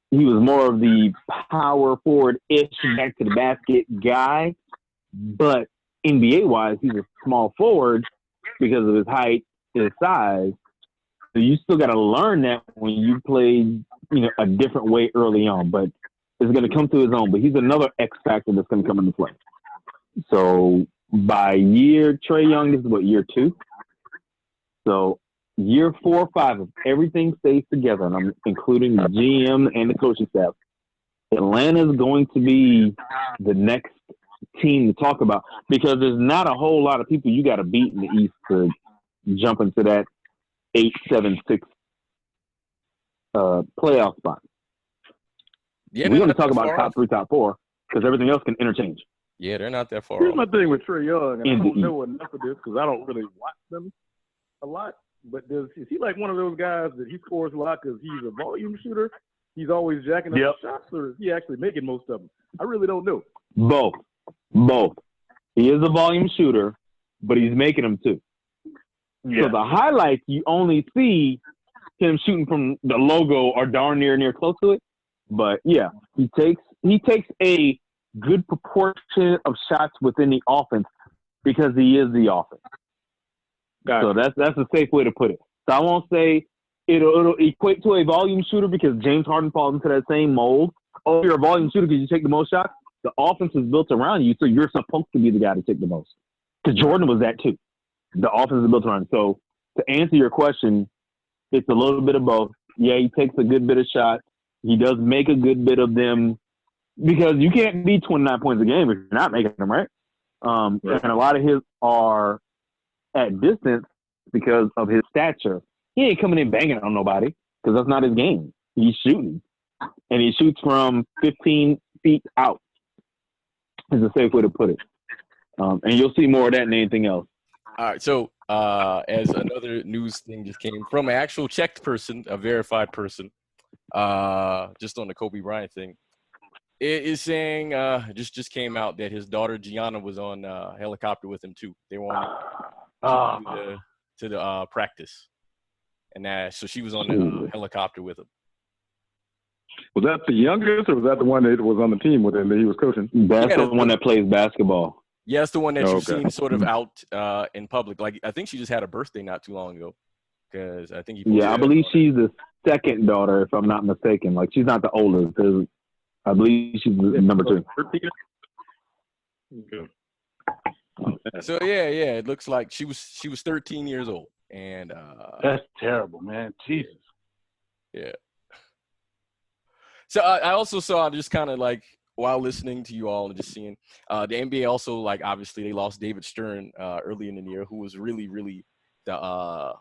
He was more of the power forward-ish back to the basket guy, but NBA-wise, he's a small forward because of his height, his size. So you still got to learn that when you play, a different way early on. But it's going to come to his own. But he's another X factor that's going to come into play. So by Trae Young, this is year 2. So year 4 or 5, if everything stays together, and I'm including the GM and the coaching staff, Atlanta's going to be the next team to talk about because there's not a whole lot of people you got to beat in the East to jump into that 8, 7, 6 playoff spot. Yeah, we're going to talk about top 3, top 4 because everything else can interchange. Yeah, they're not that far Here's off. my thing with Trae Young, and I don't know enough of this because I don't really watch them a lot. But is he like one of those guys that he scores a lot because he's a volume shooter? He's always jacking up shots, or is he actually making most of them? I really don't know. Both. He is a volume shooter, but he's making them too. Yeah. So the highlights you only see him shooting from the logo or darn near close to it. But yeah, he takes a good proportion of shots within the offense because he is the offense. Gotcha. So that's a safe way to put it. So I won't say it'll equate to a volume shooter because James Harden falls into that same mold. Oh, you're a volume shooter because you take the most shots. The offense is built around you, so you're supposed to be the guy to take the most. Because Jordan was that too. The offense is built around. So to answer your question, it's a little bit of both. Yeah, he takes a good bit of shots. He does make a good bit of them because you can't be 29 points a game if you're not making them, right? And a lot of his are at distance because of his stature. He ain't coming in banging on nobody because that's not his game. He's shooting. And he shoots from 15 feet out is a safe way to put it. And you'll see more of that than anything else. All right, so as another news thing just came from an actual checked person, a verified person, just on the Kobe Bryant thing, it is saying just came out that his daughter Gianna was on a helicopter with him too. They were on to the practice, and so she was on the helicopter with him. Was that the youngest, or was that the one that was on the team with him that he was coaching? That's the one that plays basketball. Yeah, it's the one that you've seen sort of out in public. Like, I think she just had a birthday not too long ago. Because I think I believe she's the second daughter, if I'm not mistaken. Like, she's not the oldest. Because I believe she's the number 2. Okay. So yeah, it looks like she was 13 years old, and that's terrible, man. Jesus. Yeah. So I also saw, just kind of like, while listening to you all and just seeing the NBA also, like, obviously they lost David Stern early in the year, who was really, really the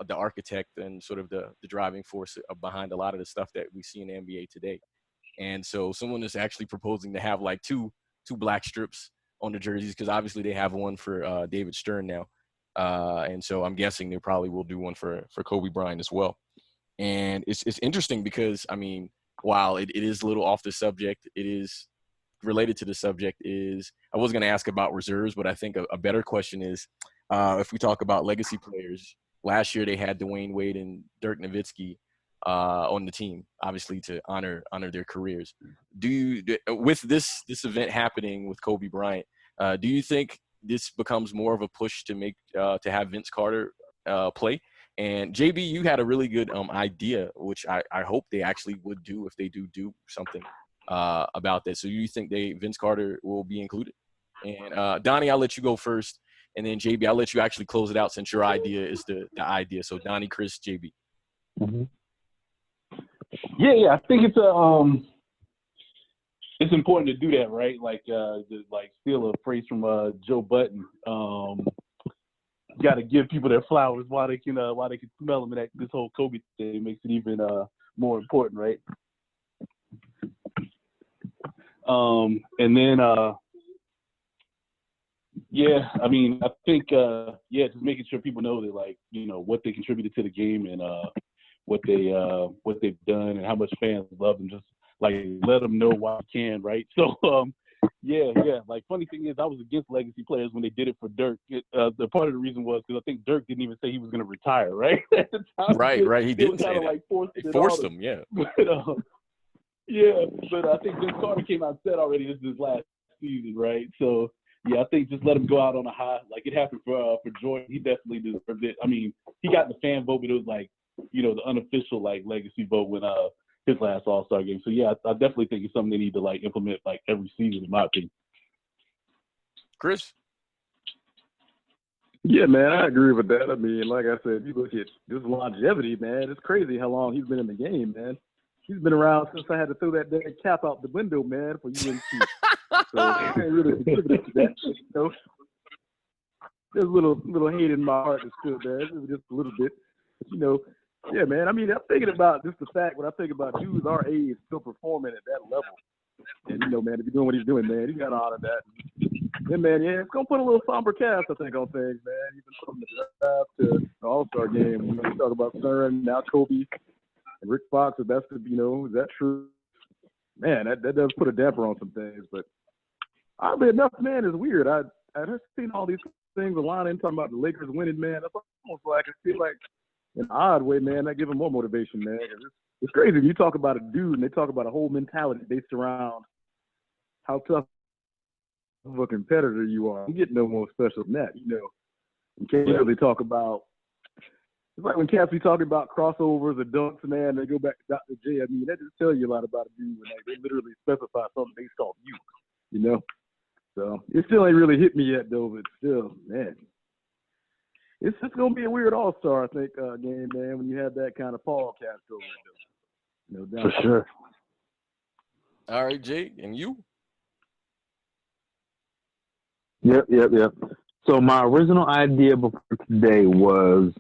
architect and sort of the driving force behind a lot of the stuff that we see in the NBA today. And so someone is actually proposing to have like two black strips on the jerseys, because obviously they have one for David Stern now. And so I'm guessing they probably will do one for Kobe Bryant as well. And it's interesting because, I mean, while it is a little off the subject, it is related to the subject. I was going to ask about reserves, but I think a better question is, if we talk about legacy players, last year they had Dwayne Wade and Dirk Nowitzki on the team, obviously to honor their careers. With this event happening with Kobe Bryant, do you think this becomes more of a push to make to have Vince Carter play? And JB, you had a really good idea, which I hope they actually would do if they do something about that. So you think Vince Carter will be included? And Donnie, I'll let you go first, and then JB, I'll let you actually close it out since your idea is the idea. So Donnie, Chris, JB. Mm-hmm. Yeah, I think it's important to do that, right? Like, steal a phrase from Joe Button. Got to give people their flowers while they can smell them. And this whole Kobe thing makes it even more important, right? And then, I mean, I think, just making sure people know that, like, you know, what they contributed to the game and what they've done and how much fans love them. Just like let them know why you can, right? So, Like, funny thing is, I was against legacy players when they did it for Dirk. The part of the reason was because I think Dirk didn't even say he was going to retire, right? At the time, right. He didn't say that. Like forced him, yeah. But I think Vince Carter came out and said already this is his last season, right? So, I think just let him go out on a high. Like it happened for Jordan. He definitely deserved it. I mean, he got the fan vote, but it was like, you know, the unofficial like legacy vote when his last All-Star game. So I definitely think it's something they need to like implement like every season, in my opinion. Chris? Yeah, man, I agree with that. I mean, like I said, you look at this longevity, man. It's crazy how long he's been in the game, man. He's been around since I had to throw that dead cap out the window, man, for UNC. So I can't really contribute to that. You know? There's a little hate in my heart that's still there. Just a little bit. But, you know, yeah, man. I mean, I'm thinking about just the fact when I think about dudes our age still performing at that level. And, you know, man, to be doing what he's doing, man, you got to honor that. And, man, it's going to put a little somber cast, I think, on things, man. Even from the draft to the All-Star game. You know, you talk about Stern, now Kobe, and Rick Fox, if that's, you know, is that true? Man, that does put a damper on some things. But oddly enough, man, it's weird. I just seen all these things aligning, talking about the Lakers winning, man. That's almost like I feel like in an odd way, man, that gives them more motivation, man. It's crazy. You talk about a dude and they talk about a whole mentality based around how tough of a competitor you are. You get no more special than that, you know. You can't really talk about. It's like when cats be talking about crossovers or dunks, man. They go back to Dr. J. I mean, that just tells you a lot about a dude when they literally specify something based off you know. So it still ain't really hit me yet, though. But still, man, it's just gonna be a weird All-Star, I think, game, man. When you have that kind of Paul cast over it, no doubt. For sure. All right, Jay, and you? Yep. So my original idea before today was,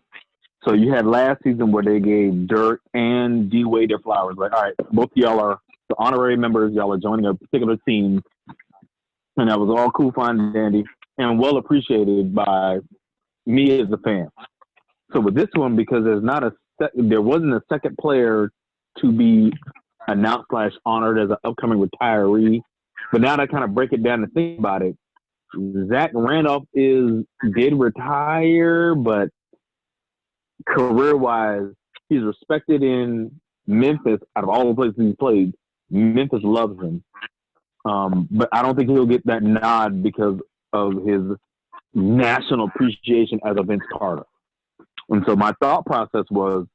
so you had last season where they gave Dirk and D-Wade their flowers. Like, all right, both of y'all are the honorary members. Y'all are joining a particular team. And that was all cool, fine, and dandy, and well appreciated by me as a fan. So with this one, because there wasn't a second player to be announced / honored as an upcoming retiree. But now that I kind of break it down and think about it, Zach Randolph did retire, but career-wise, he's respected in Memphis. Out of all the places he's played, Memphis loves him. But I don't think he'll get that nod because of his national appreciation as a Vince Carter. And so my thought process was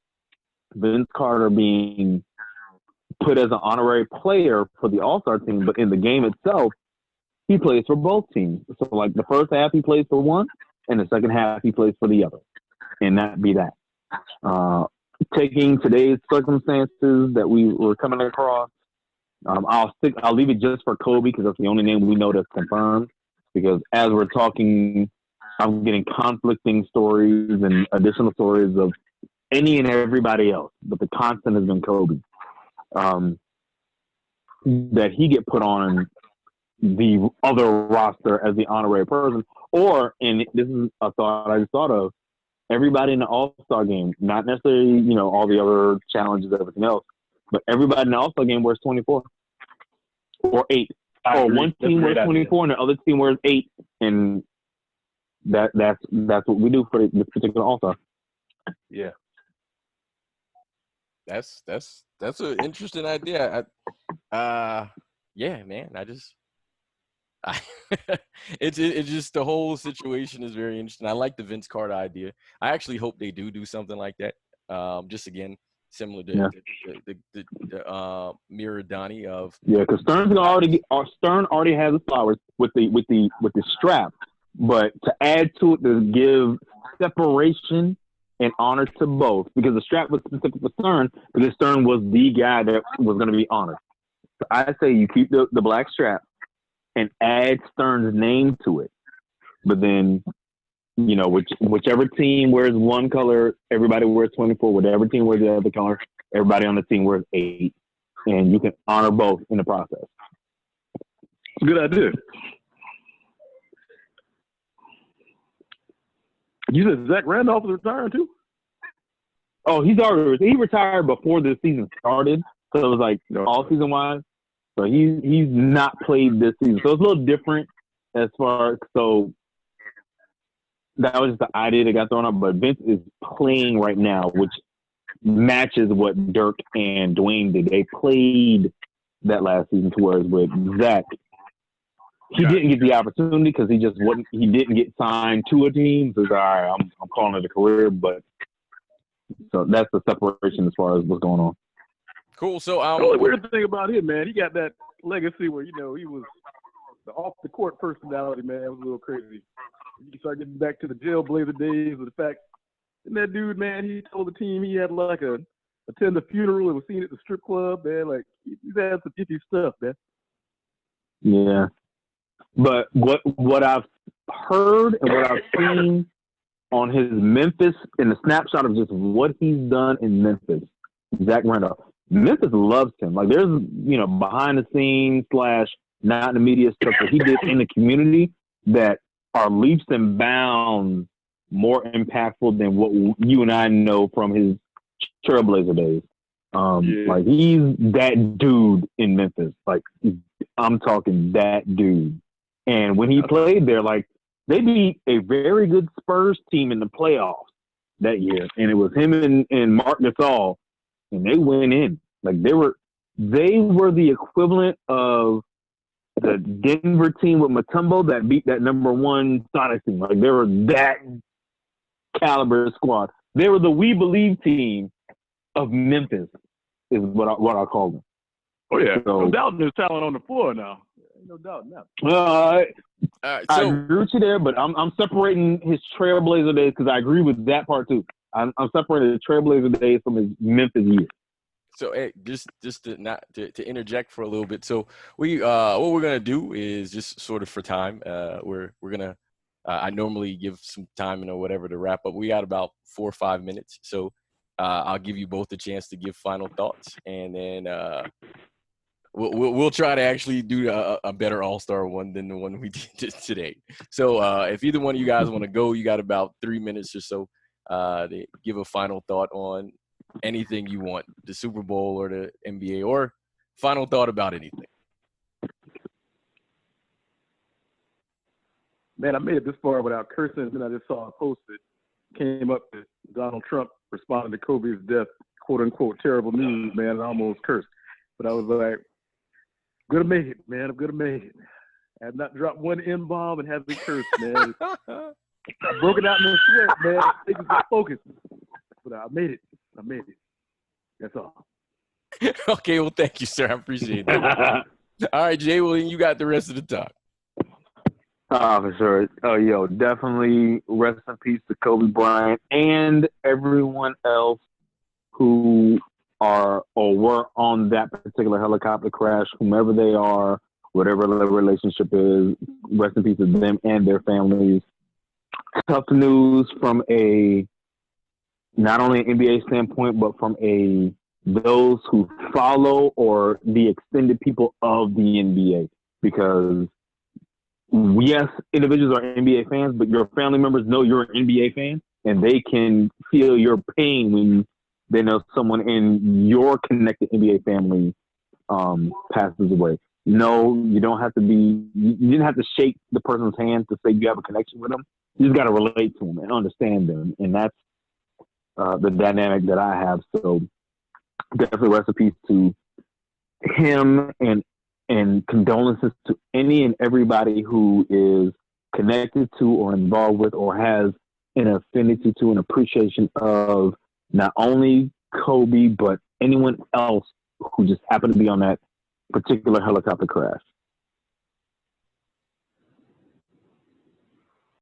Vince Carter being put as an honorary player for the All-Star team, but in the game itself, he plays for both teams. So, like, the first half he plays for one, and the second half he plays for the other. And that be that. Taking today's circumstances that we were coming across, I'll leave it just for Kobe because that's the only name we know that's confirmed. Because as we're talking, I'm getting conflicting stories and additional stories of any and everybody else, but the constant has been Kobe. That he get put on the other roster as the honorary person, and this is a thought I just thought of, everybody in the All-Star game, not necessarily, all the other challenges, everything else, but everybody in the All-Star game wears 24 or 8. Or one team wears 24 and the other team wears 8, and that's what we do for this particular All-Star. Yeah. That's an interesting idea. Yeah, man. It's just the whole situation is very interesting. I like the Vince Carter idea. I actually hope they do something like that. Just again, similar to the Mirror Donnie of because Stern already has the flowers with the strap, but to add to it to give separation and honor to both, because the strap was specific for Stern because Stern was the guy that was going to be honored. So I say you keep the black strap and add Stern's name to it. But then, whichever team wears one color, everybody wears 24. Whatever team wears the other color, everybody on the team wears 8. And you can honor both in the process. It's a good idea. You said Zach Randolph is retiring too? Oh, he retired before the season started. So it was like all season wise. So he's not played this season. So it's a little different as far as, so that was just the idea that got thrown up. But Vince is playing right now, which matches what Dirk and Dwayne did. They played that last season, to whereas with Zach, he didn't get the opportunity because he didn't get signed to a team. So all right, I'm calling it a career, but so that's the separation as far as what's going on. Cool. So the only weird thing about him, man, he got that legacy where he was the off the court personality, man. It was a little crazy. You start getting back to the Jailblazer days with the fact, and that dude, man, he told the team he had like attend a funeral and was seen at the strip club, man. Like he's had some iffy stuff, man. Yeah, but what I've heard and what I've seen on his Memphis, in the snapshot of just what he's done in Memphis, Zach Randolph. Memphis loves him. Like there's, behind the scenes / not in the media stuff that he did in the community that are leaps and bounds more impactful than what you and I know from his Trailblazer days. Like he's that dude in Memphis. Like I'm talking that dude. And when he played there, like they beat a very good Spurs team in the playoffs. that year, and it was him and Mark Gasol, and they went in like they were the equivalent of the Denver team with Mutombo that beat that number one Sonic team. Like they were that caliber squad. They were the We Believe team of Memphis, is what I call them. Oh yeah, so, no doubt there's talent on the floor now. No doubt now. I agree with you there, but I'm separating his Trailblazer days because I agree with that part too. I'm separating the Trailblazer days from his Memphis years. So hey, just to interject for a little bit. So we what we're gonna do is just sort of for time. We're gonna I normally give some time whatever to wrap up. We got about 4 or 5 minutes, so I'll give you both a chance to give final thoughts, and then we'll try to actually do a better All-Star one than the one we did today. So if either one of you guys want to go, you got about 3 minutes or so to give a final thought on anything you want, the Super Bowl or the NBA, or final thought about anything. Man, I made it this far without cursing, and then I just saw a post that came up that Donald Trump responded to Kobe's death, quote unquote, terrible news, man, and I almost cursed. But I was like, I'm gonna make it, man. I'm gonna make it. I have not dropped one N-bomb and haven't cursed, man. I broke it out in the sweat, man. Niggas got focused. But I made it. That's all. Okay, well, thank you, sir. I appreciate that. All right, Jay, well, you got the rest of the talk. For sure. Oh, definitely rest in peace to Kobe Bryant and everyone else who are or were on that particular helicopter crash, whomever they are, whatever the relationship is, rest in peace to them and their families. Tough news from not only an NBA standpoint, but from those who follow or the extended people of the NBA. Because yes, individuals are NBA fans, but your family members know you're an NBA fan, and they can feel your pain when they know someone in your connected NBA family passes away. No, you don't have to be. You didn't have to shake the person's hand to say you have a connection with them. You just got to relate to them and understand them, and that's the dynamic that I have. So definitely rest in peace to him, and condolences to any and everybody who is connected to or involved with or has an affinity to an appreciation of not only Kobe, but anyone else who just happened to be on that particular helicopter crash.